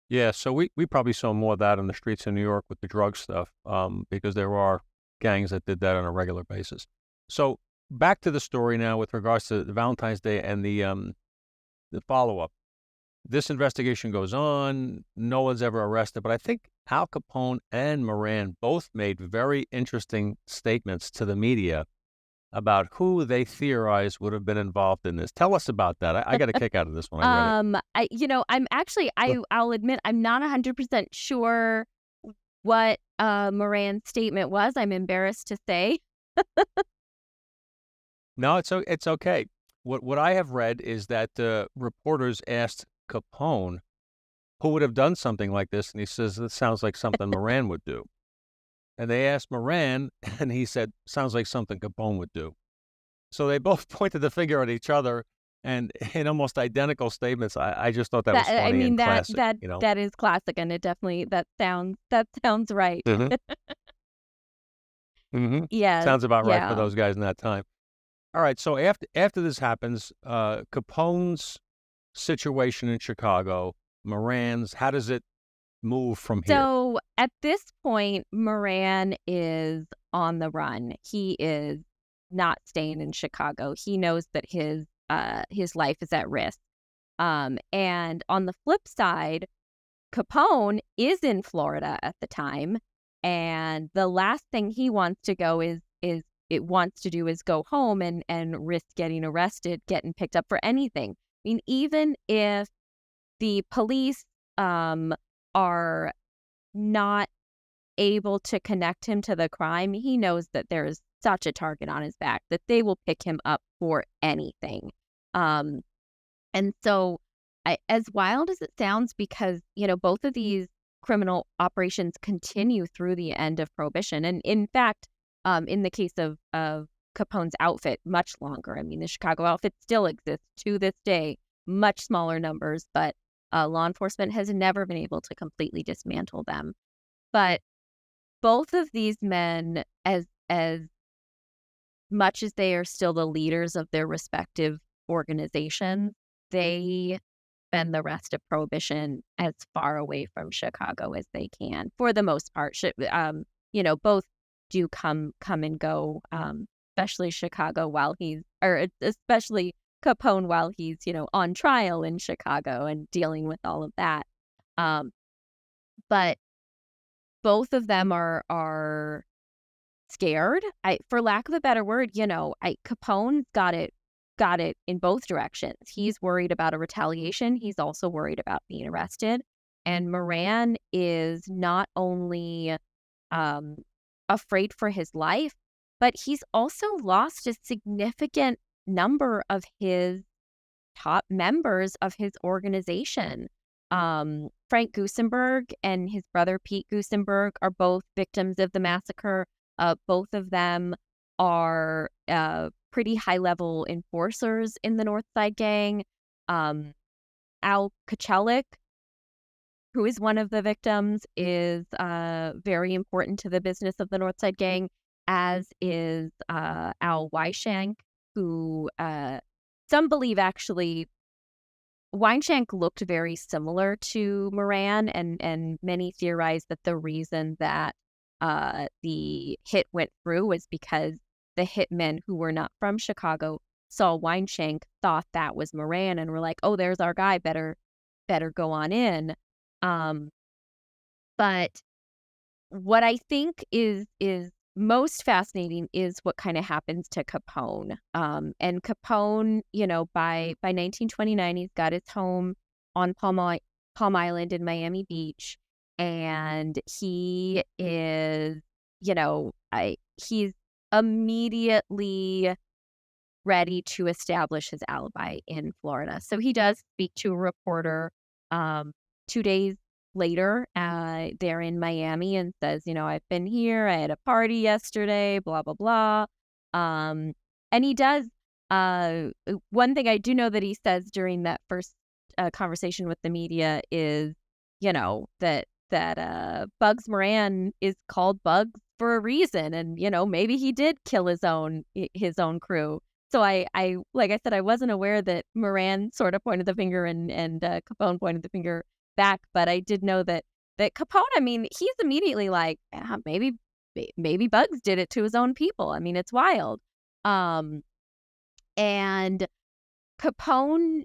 Yeah, so we probably saw more of that on the streets of New York with the drug stuff, because there are gangs that did that on a regular basis. So back to the story now with regards to the Valentine's Day and the follow-up. This investigation goes on. No one's ever arrested, but I think Al Capone and Moran both made very interesting statements to the media about who they theorize would have been involved in this. Tell us about that. I got a kick out of this one. I read it. I'm actually, I'll admit, I'm not 100% sure what Moran's statement was. I'm embarrassed to say. No, it's okay. What I have read is that reporters asked Capone who would have done something like this, and he says, "This sounds like something Moran would do." And they asked Moran, and he said, "Sounds like something Capone would do." So they both pointed the finger at each other, and in almost identical statements. I just thought that was funny and classic. That is classic, and it definitely that sounds right. Mm-hmm. Mm-hmm. Yeah, sounds about right for yeah. those guys in that time. All right, so after this happens, Capone's situation in Chicago, Moran's, how does it move from here? So at this point, Moran is on the run. He is not staying in Chicago. He knows that his life is at risk. And on the flip side, Capone is in Florida at the time, and the last thing he wants to go is go home and risk getting arrested, getting picked up for anything. I mean, even if the police are not able to connect him to the crime, he knows that there's such a target on his back that they will pick him up for anything. And so, as wild as it sounds, because both of these criminal operations continue through the end of Prohibition, and in fact, in the case of Capone's outfit, much longer. I mean, the Chicago outfit still exists to this day, much smaller numbers, but law enforcement has never been able to completely dismantle them. But both of these men, as much as they are still the leaders of their respective organizations, they spend the rest of Prohibition as far away from Chicago as they can, for the most part. Both do come and go, especially especially Capone while he's, on trial in Chicago and dealing with all of that. But both of them are scared. For lack of a better word, Capone's got it in both directions. He's worried about a retaliation. He's also worried about being arrested. And Moran is not only afraid for his life, but he's also lost a significant number of his top members of his organization. Frank Gusenberg and his brother Pete Gusenberg are both victims of the massacre. Both of them are pretty high-level enforcers in the North Side Gang. Al Kachelik, who is one of the victims, is very important to the business of the North Side Gang, as is Al Weishank, who some believe actually Wineshank looked very similar to Moran, and many theorize that the reason that the hit went through was because the hitmen who were not from Chicago saw Wineshank, thought that was Moran, and were like, "Oh, there's our guy. Better go on in." Um, but what I think is most fascinating is what kind of happens to Capone. And Capone, by 1929, he's got his home on Palm Island in Miami Beach, and he is, he's immediately ready to establish his alibi in Florida. So he does speak to a reporter 2 days later, they're in Miami, and says, "I've been here. I had a party yesterday, blah, blah, blah." And he does, one thing I do know that he says during that first conversation with the media is, that Bugs Moran is called Bugs for a reason. And, maybe he did kill his own crew. So I like I said, I wasn't aware that Moran sort of pointed the finger and Capone pointed the finger back, but I did know that Capone, I mean, he's immediately like, maybe Bugs did it to his own people. I mean, it's wild. And Capone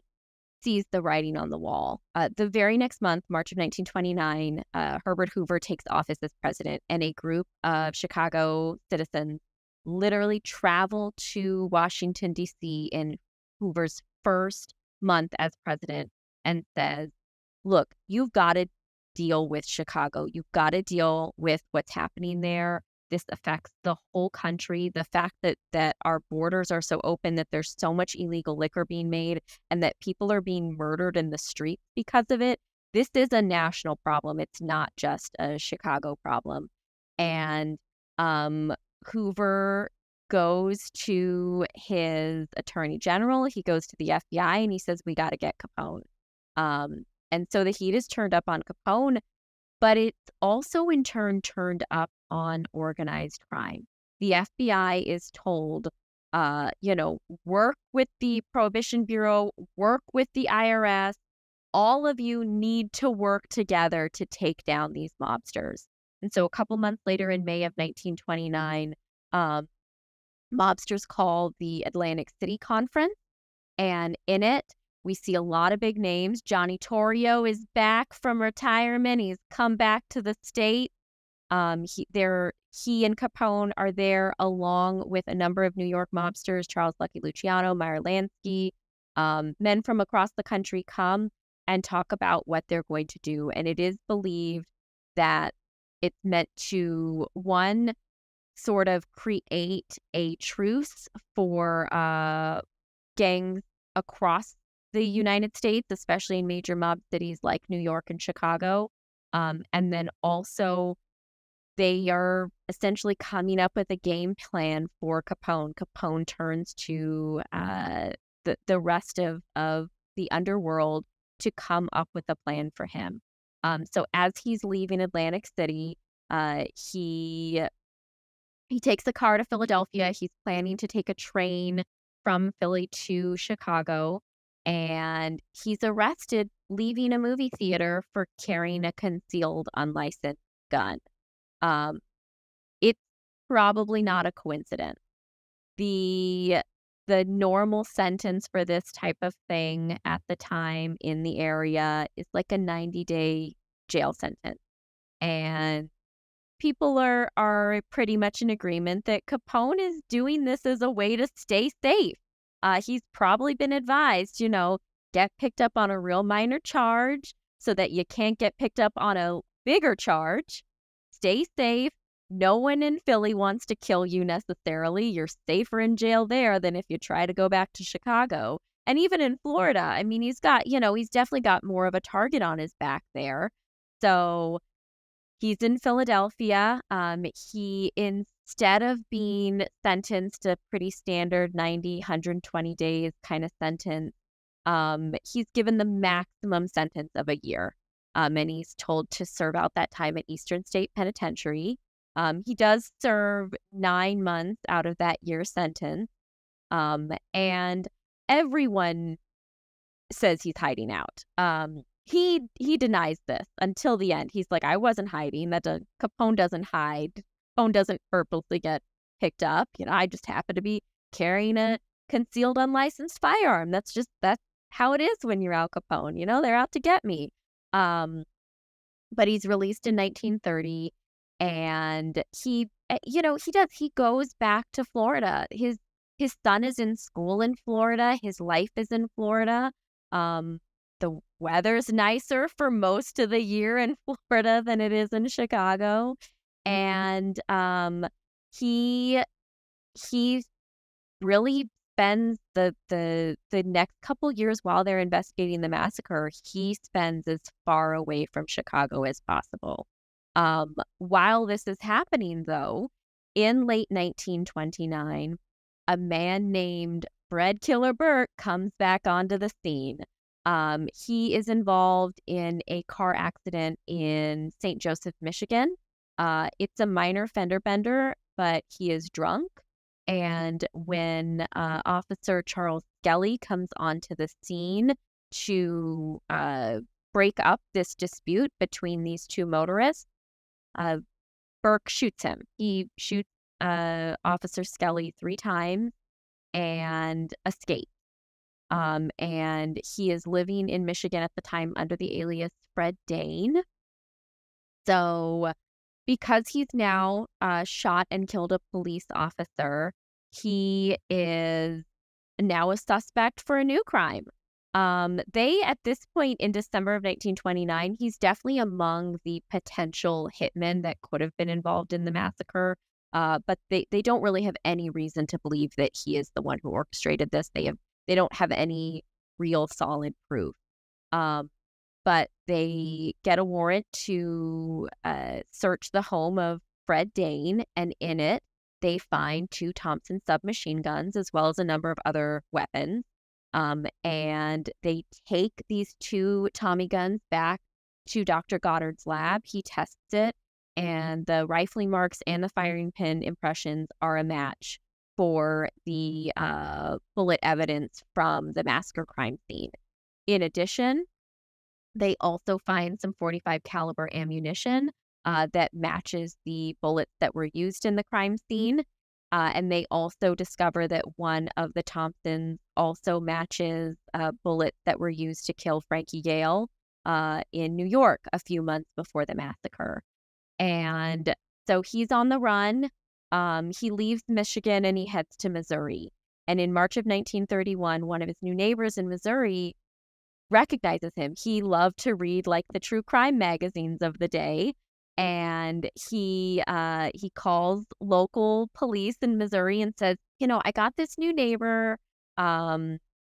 sees the writing on the wall. The very next month, March of 1929, Herbert Hoover takes office as president, and a group of Chicago citizens literally travel to Washington, D.C. in Hoover's first month as president and says, "Look, you've got to deal with Chicago. You've got to deal with what's happening there. This affects the whole country. The fact that our borders are so open, that there's so much illegal liquor being made, and that people are being murdered in the streets because of it. This is a national problem. It's not just a Chicago problem." And Hoover goes to his attorney general. He goes to the FBI, and he says, "We got to get Capone." And so the heat is turned up on Capone, but it's also in turn turned up on organized crime. The FBI is told, work with the Prohibition Bureau, work with the IRS. All of you need to work together to take down these mobsters. And so a couple months later, in May of 1929, mobsters call the Atlantic City Conference, and in it, we see a lot of big names. Johnny Torrio is back from retirement. He's come back to the state. He and Capone are there, along with a number of New York mobsters, Charles Lucky Luciano, Meyer Lansky. Men from across the country come and talk about what they're going to do. And it is believed that it's meant to, one, sort of create a truce for gangs across the United States, especially in major mob cities like New York and Chicago. And then also, they are essentially coming up with a game plan for Capone. Capone turns to the rest of the underworld to come up with a plan for him. So as he's leaving Atlantic City, he takes a car to Philadelphia. He's planning to take a train from Philly to Chicago, and he's arrested leaving a movie theater for carrying a concealed, unlicensed gun. It's probably not a coincidence. The normal sentence for this type of thing at the time in the area is like a 90-day jail sentence. And people are pretty much in agreement that Capone is doing this as a way to stay safe. He's probably been advised, get picked up on a real minor charge so that you can't get picked up on a bigger charge. Stay safe. No one in Philly wants to kill you necessarily. You're safer in jail there than if you try to go back to Chicago. And even in Florida, I mean, he's definitely got more of a target on his back there. So he's in Philadelphia. He, instead of being sentenced to pretty standard 90, 120 days kind of sentence, he's given the maximum sentence of a year. And he's told to serve out that time at Eastern State Penitentiary. He does serve 9 months out of that year sentence. And everyone says he's hiding out. He denies this until the end. He's like, I wasn't hiding. Capone doesn't hide. Capone doesn't purposely get picked up. I just happen to be carrying a concealed unlicensed firearm. That's how it is when you're Al Capone. They're out to get me. But he's released in 1930, and he goes back to Florida. His son is in school in Florida. His life is in Florida. The weather's nicer for most of the year in Florida than it is in Chicago. And he really spends the next couple years while they're investigating the massacre, he spends as far away from Chicago as possible. While this is happening, though, in late 1929, a man named Fred Killer Burke comes back onto the scene. He is involved in a car accident in St. Joseph, Michigan. It's a minor fender bender, but he is drunk. And when Officer Charles Skelly comes onto the scene to break up this dispute between these two motorists, Burke shoots him. He shoots Officer Skelly 3 times and escapes. And he is living in Michigan at the time under the alias Fred Dane. So because he's now shot and killed a police officer, he is now a suspect for a new crime. At this point in December of 1929, he's definitely among the potential hitmen that could have been involved in the massacre. But they don't really have any reason to believe that he is the one who orchestrated this. They don't have any real solid proof. But they get a warrant to search the home of Fred Dane, and in it, they find 2 Thompson submachine guns as well as a number of other weapons. And they take these 2 Tommy guns back to Dr. Goddard's lab. He tests it, and the rifling marks and the firing pin impressions are a match for the bullet evidence from the massacre crime scene. In addition, they also find some .45 caliber ammunition that matches the bullets that were used in the crime scene. And they also discover that one of the Thompsons also matches bullets that were used to kill Frankie Yale in New York a few months before the massacre. And so he's on the run. He leaves Michigan and he heads to Missouri. And in March of 1931, one of his new neighbors in Missouri recognizes him. He loved to read like the true crime magazines of the day. And he calls local police in Missouri and says, I got this new neighbor.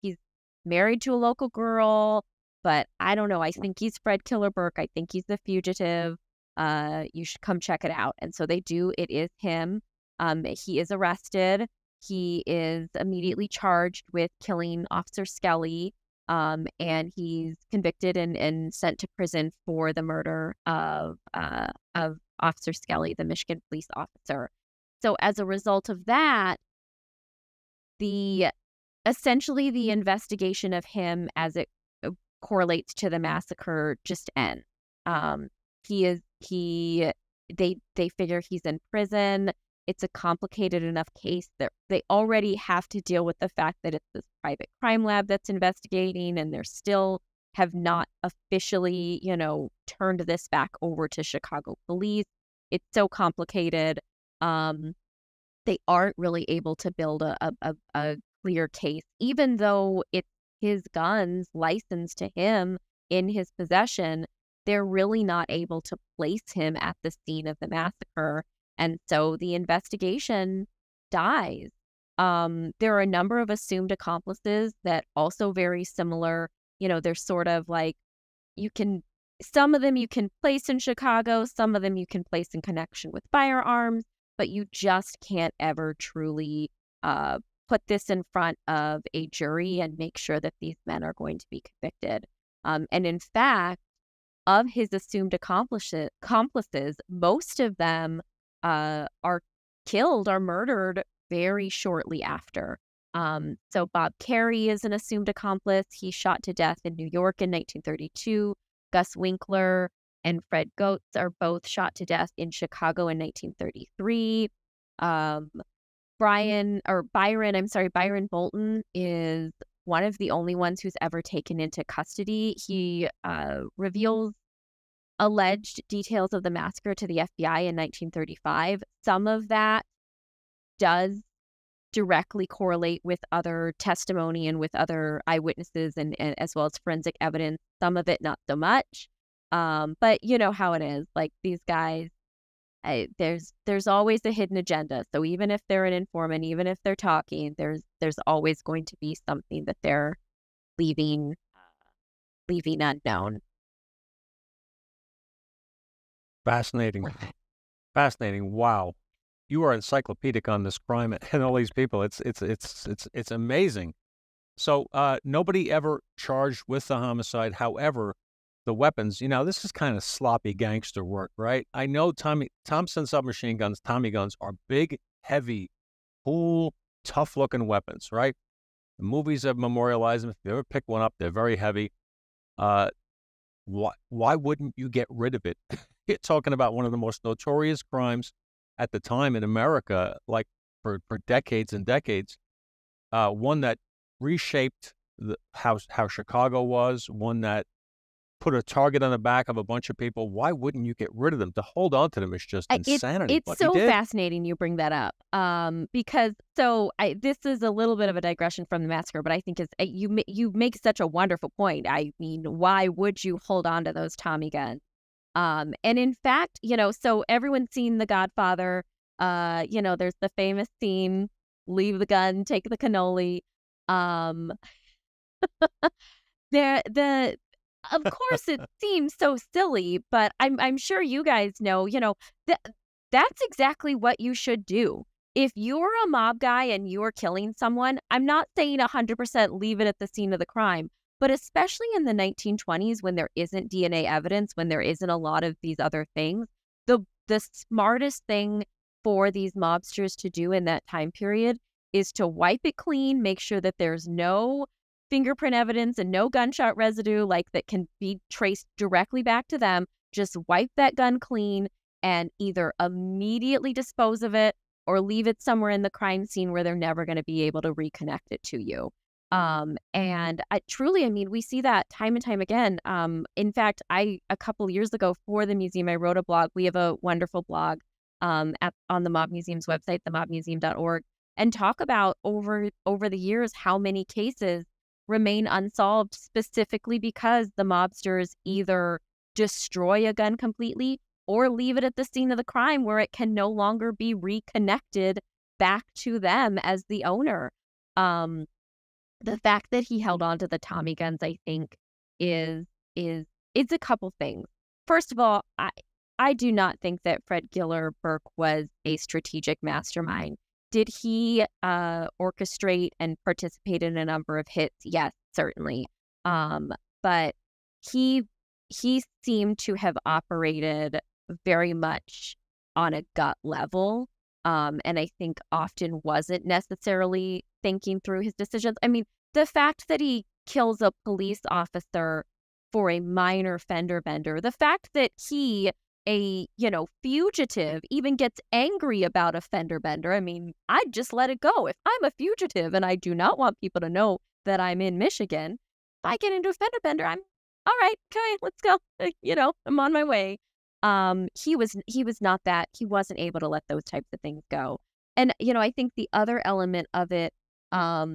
He's married to a local girl, but I don't know. I think he's Fred Killer Burke. I think he's the fugitive. You should come check it out. And so they do. It is him. He is arrested. He is immediately charged with killing Officer Skelly. And he's convicted and sent to prison for the murder of Officer Skelly, the Michigan police officer. So as a result of that, essentially the investigation of him as it correlates to the massacre just ends. They figure he's in prison. It's a complicated enough case that they already have to deal with the fact that it's this private crime lab that's investigating, and they still have not officially, turned this back over to Chicago police. It's so complicated. They aren't really able to build a clear case, even though it's his guns licensed to him in his possession. They're really not able to place him at the scene of the massacre. And so the investigation dies. There are a number of assumed accomplices that also very similar. They're sort of like, some of them you can place in Chicago, some of them you can place in connection with firearms, but you just can't ever truly put this in front of a jury and make sure that these men are going to be convicted. And in fact, of his assumed accomplices, most of them are killed or murdered very shortly after. So Bob Carey is an assumed accomplice. He's shot to death in New York in 1932. Gus Winkler and Fred Goetz are both shot to death in Chicago in 1933. Byron Bolton is one of the only ones who's ever taken into custody. He reveals alleged details of the massacre to the FBI in 1935. Some of that does directly correlate with other testimony and with other eyewitnesses and as well as forensic evidence. Some of it not so much. But you know how it is. Like these guys, there's always a hidden agenda. So even if they're an informant, even if they're talking, there's always going to be something that they're leaving unknown. Fascinating. Fascinating. Wow. You are encyclopedic on this crime and all these people. It's amazing. So nobody ever charged with the homicide. However, the weapons, this is kind of sloppy gangster work, right? I know Thompson submachine guns, Tommy guns are big, heavy, cool, tough-looking weapons, right? The movies have memorialized them. If you ever pick one up, they're very heavy. Why wouldn't you get rid of it? You're talking about one of the most notorious crimes at the time in America, like for decades and decades. One that reshaped how Chicago was, one that put a target on the back of a bunch of people. Why wouldn't you get rid of them? To hold on to them is just insanity. It's so fascinating you bring that up, because this is a little bit of a digression from the massacre, but I think you make such a wonderful point. I mean, why would you hold on to those Tommy guns? And in fact, so everyone's seen The Godfather. There's the famous scene, leave the gun, take the cannoli. Of course, it seems so silly, but I'm sure you guys know, that's exactly what you should do. If you're a mob guy and you're killing someone, I'm not saying 100% leave it at the scene of the crime, but especially in the 1920s when there isn't DNA evidence, when there isn't a lot of these other things, the smartest thing for these mobsters to do in that time period is to wipe it clean, make sure that there's no fingerprint evidence and no gunshot residue that can be traced directly back to them. Just wipe that gun clean and either immediately dispose of it or leave it somewhere in the crime scene where they're never going to be able to reconnect it to you. And we see that time and time again. In fact, a couple years ago for the museum, I wrote a blog. We have a wonderful blog on the Mob Museum's website, themobmuseum.org, and talk about over the years how many cases remain unsolved specifically because the mobsters either destroy a gun completely or leave it at the scene of the crime where it can no longer be reconnected back to them as the owner. The fact that he held on to the Tommy guns, I think, is a couple things. First of all, I do not think that Fred Giller Burke was a strategic mastermind. Did he orchestrate and participate in a number of hits? Yes, certainly. But he seemed to have operated very much on a gut level, and I think often wasn't necessarily thinking through his decisions. I mean, the fact that he kills a police officer for a minor fender bender, the fact that he, a fugitive, even gets angry about a fender bender. I mean, I'd just let it go. If I'm a fugitive and I do not want people to know that I'm in Michigan, if I get into a fender bender, I'm all right. Okay, let's go. I'm on my way. He was not that. He wasn't able to let those types of things go. And I think the other element of it, by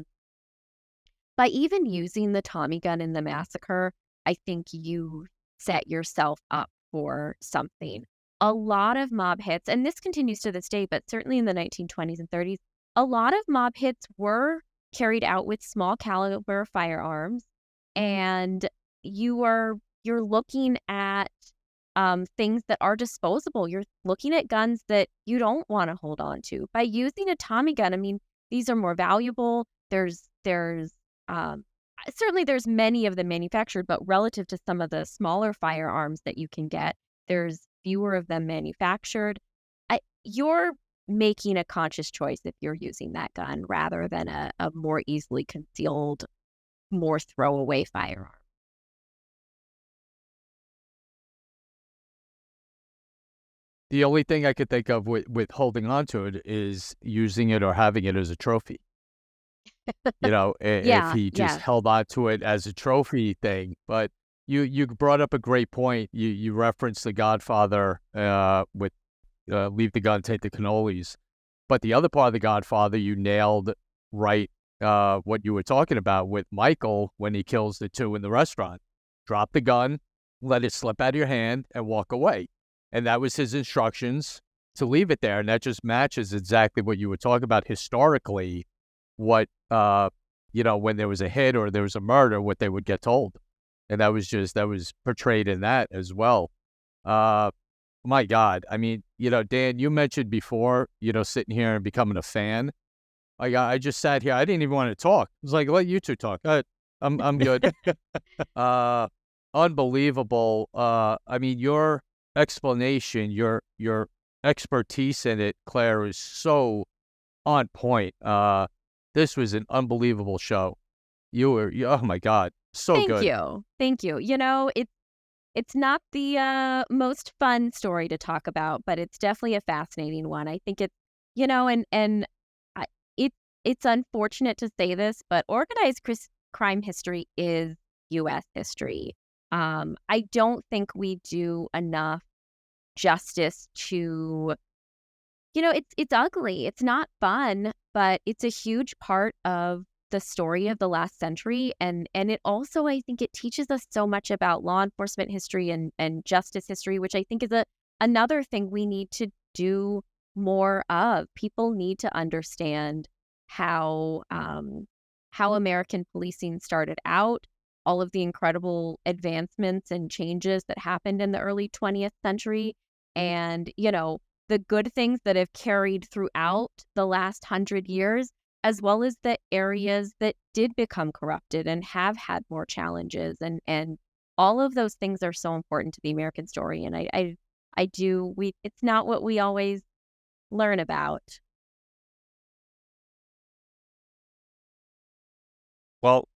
even using the Tommy gun in the massacre, I think you set yourself up for something. A lot of mob hits, and this continues to this day, but certainly in the 1920s and 30s, a lot of mob hits were carried out with small caliber firearms, and you're looking at things that are disposable. You're looking at guns that you don't want to hold on to. By using a Tommy gun, I mean, these are more valuable. There's certainly there's many of them manufactured, but relative to some of the smaller firearms that you can get, there's fewer of them manufactured. You're making a conscious choice if you're using that gun rather than a more easily concealed, more throwaway firearm. The only thing I could think of with holding on to it is using it or having it as a trophy. If Yeah, he just yeah. held on to it as a trophy thing. But you brought up a great point. You referenced The Godfather with leave the gun, take the cannolis. But the other part of The Godfather, you nailed right what you were talking about with Michael when he kills the two in the restaurant. Drop the gun, let it slip out of your hand, and walk away. And that was his instructions to leave it there. And that just matches exactly what you were talking about historically, what, when there was a hit or there was a murder, what they would get told. And that was portrayed in that as well. My God. I mean, Dan, you mentioned before, sitting here and becoming a fan. I just sat here. I didn't even want to talk. I was like, let you two talk. I'm good. Unbelievable. I mean, your explanation, your expertise in it, Claire, is so on point. This was an unbelievable show. Oh my God, so Thank good. you. Thank you. It's not the most fun story to talk about, but it's definitely a fascinating one. I think it's, and I, it's unfortunate to say this, but organized crime history is U.S. history. I don't think we do enough justice to, it's ugly. It's not fun, but it's a huge part of the story of the last century. And it also, I think it teaches us so much about law enforcement history and justice history, which I think is another thing we need to do more of. People need to understand how American policing started out, all of the incredible advancements and changes that happened in the early 20th century, and, the good things that have carried throughout the last 100 years, as well as the areas that did become corrupted and have had more challenges. And all of those things are so important to the American story. And it's not what we always learn about. Well,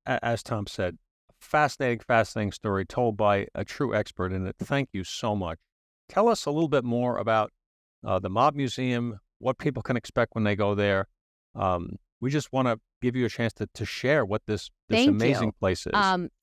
as Tom said, fascinating story told by a true expert in it. Thank you so much. Tell us a little bit more about the Mob Museum, what people can expect when they go there. We just want to give you a chance to share what this amazing place is.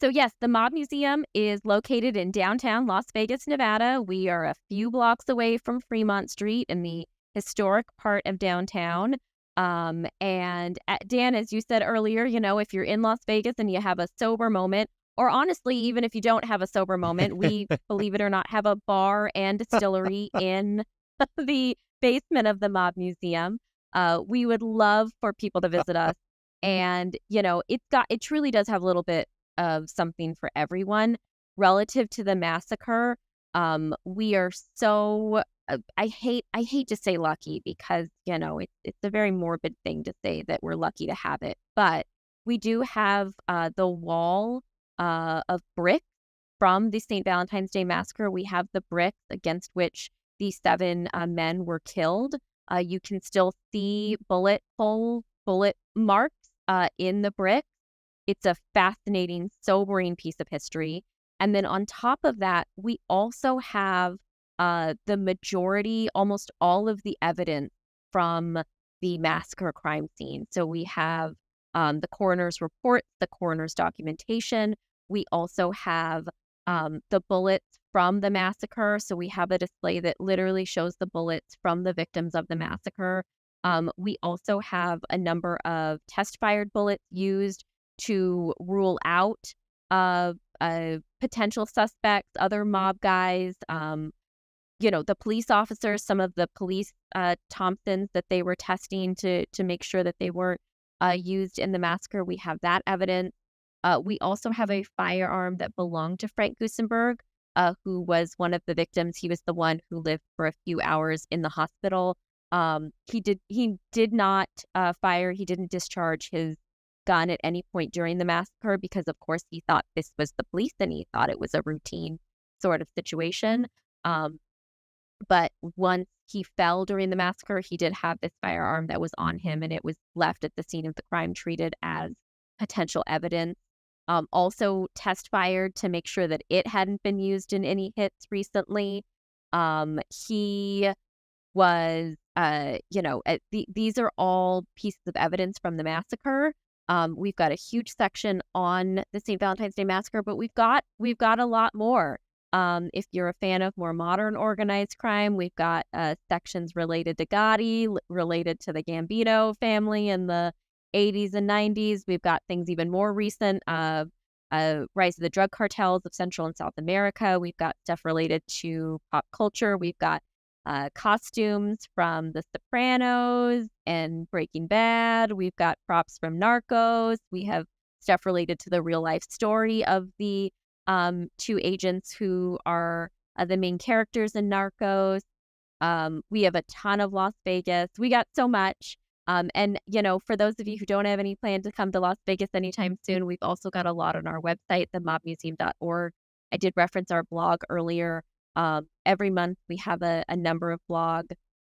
So yes, the Mob Museum is located in downtown Las Vegas, Nevada. We are a few blocks away from Fremont Street in the historic part of downtown. Dan, as you said earlier, if you're in Las Vegas and you have a sober moment, or honestly, even if you don't have a sober moment, we, believe it or not, have a bar and distillery in the basement of the Mob Museum. We would love for people to visit us. And, it truly does have a little bit of something for everyone. Relative to the massacre, we are so, I hate to say lucky because, it's a very morbid thing to say that we're lucky to have it. But we do have the wall of bricks from the St. Valentine's Day Massacre. We have the bricks against which the 7 men were killed. You can still see bullet marks in the brick. It's a fascinating, sobering piece of history. And then on top of that, we also have the majority, almost all of the evidence from the massacre crime scene. So we have the coroner's report, the coroner's documentation. We also have the bullets from the massacre. So we have a display that literally shows the bullets from the victims of the massacre. We also have a number of test-fired bullets used to rule out potential suspects, other mob guys, the police officers, some of the police Thompsons that they were testing to make sure that they weren't used in the massacre. We have that evidence. We also have a firearm that belonged to Frank Gusenberg, who was one of the victims. He was the one who lived for a few hours in the hospital. He did not fire. He didn't discharge his gun at any point during the massacre because, of course, he thought this was the police and he thought it was a routine sort of situation. But once he fell during the massacre, he did have this firearm that was on him, and it was left at the scene of the crime, treated as potential evidence. Also test fired to make sure that it hadn't been used in any hits recently. He was, these are all pieces of evidence from the massacre. We've got a huge section on the St. Valentine's Day Massacre, but we've got a lot more. If you're a fan of more modern organized crime, we've got sections related to Gotti, related to the Gambino family in the 80s and 90s. We've got things even more recent, rise of the drug cartels of Central and South America. We've got stuff related to pop culture. We've got costumes from The Sopranos and Breaking Bad. We've got props from Narcos. We have stuff related to the real life story of the two agents who are the main characters in Narcos. We have a ton of Las Vegas. We got so much. And, for those of you who don't have any plan to come to Las Vegas anytime soon, we've also got a lot on our website, themobmuseum.org. I did reference our blog earlier. Every month we have a number of blog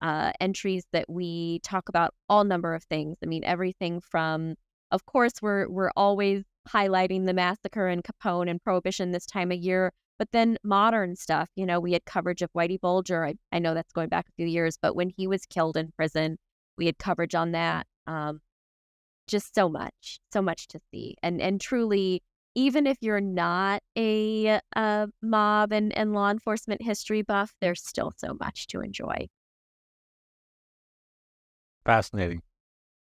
entries that we talk about all number of things. I mean, everything from, of course, we're always highlighting the massacre and Capone and Prohibition this time of year, but then modern stuff. We had coverage of Whitey Bulger. I know that's going back a few years, but when he was killed in prison, we had coverage on that. Just so much to see. And truly, even if you're not a mob and law enforcement history buff, there's still so much to enjoy. Fascinating.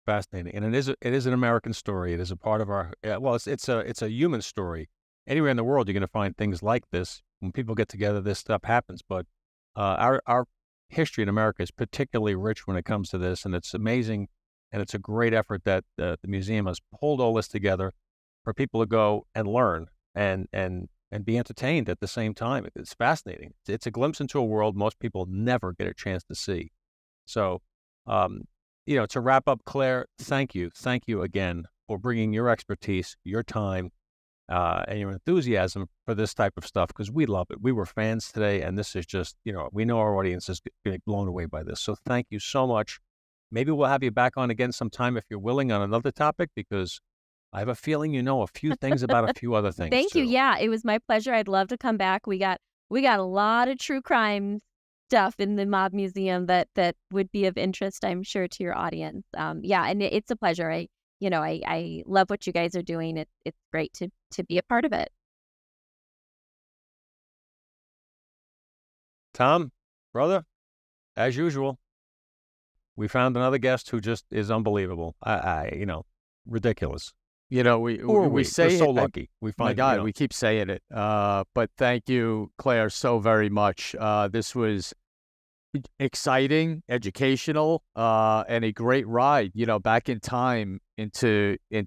And it is an American story. It is a part of our, it's a human story. Anywhere in the world, you're going to find things like this. When people get together, this stuff happens. But our history in America is particularly rich when it comes to this, and it's amazing, and it's a great effort that the museum has pulled all this together for people to go and learn and be entertained at the same time. It's fascinating. It's a glimpse into a world most people never get a chance to see. So, to wrap up, Claire, thank you again for bringing your expertise, your time, and your enthusiasm for this type of stuff, because we love it. We were fans today, and this is just, we know our audience is getting blown away by this. So thank you so much. Maybe we'll have you back on again sometime if you're willing on another topic, because I have a feeling you know a few things about a few other things. Thank you. Yeah, it was my pleasure. I'd love to come back. We got a lot of true crime stuff in the Mob Museum that would be of interest, I'm sure, to your audience. And it's a pleasure. I love what you guys are doing. It's great to be a part of it. Tom, brother, as usual, we found another guest who just is unbelievable. Ridiculous. We say we're so lucky. We find, my God, we keep saying it. But thank you, Claire, so very much. This was exciting, educational, and a great ride. Back in time into an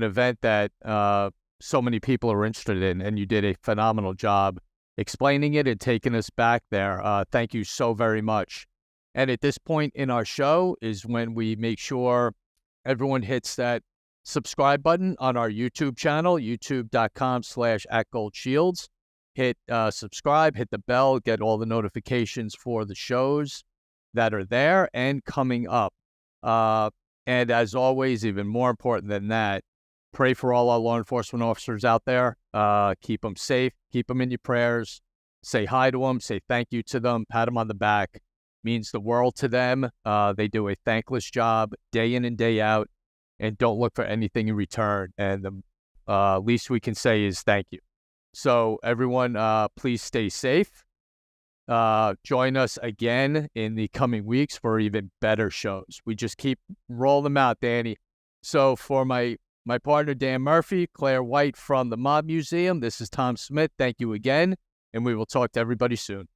event that so many people are interested in, and you did a phenomenal job explaining it and taking us back there. Thank you so very much. And at this point in our show is when we make sure everyone hits that subscribe button on our YouTube channel, youtube.com/@goldshields. Hit subscribe, hit the bell, get all the notifications for the shows that are there and coming up. And as always, even more important than that, pray for all our law enforcement officers out there. Keep them safe. Keep them in your prayers. Say hi to them. Say thank you to them. Pat them on the back. Means the world to them. They do a thankless job day in and day out, and don't look for anything in return. And the least we can say is thank you. So everyone, please stay safe. Join us again in the coming weeks for even better shows. We just keep rolling them out, Danny. So for my partner, Dan Murphy, Claire White from the Mob Museum, this is Tom Smith. Thank you again, and we will talk to everybody soon.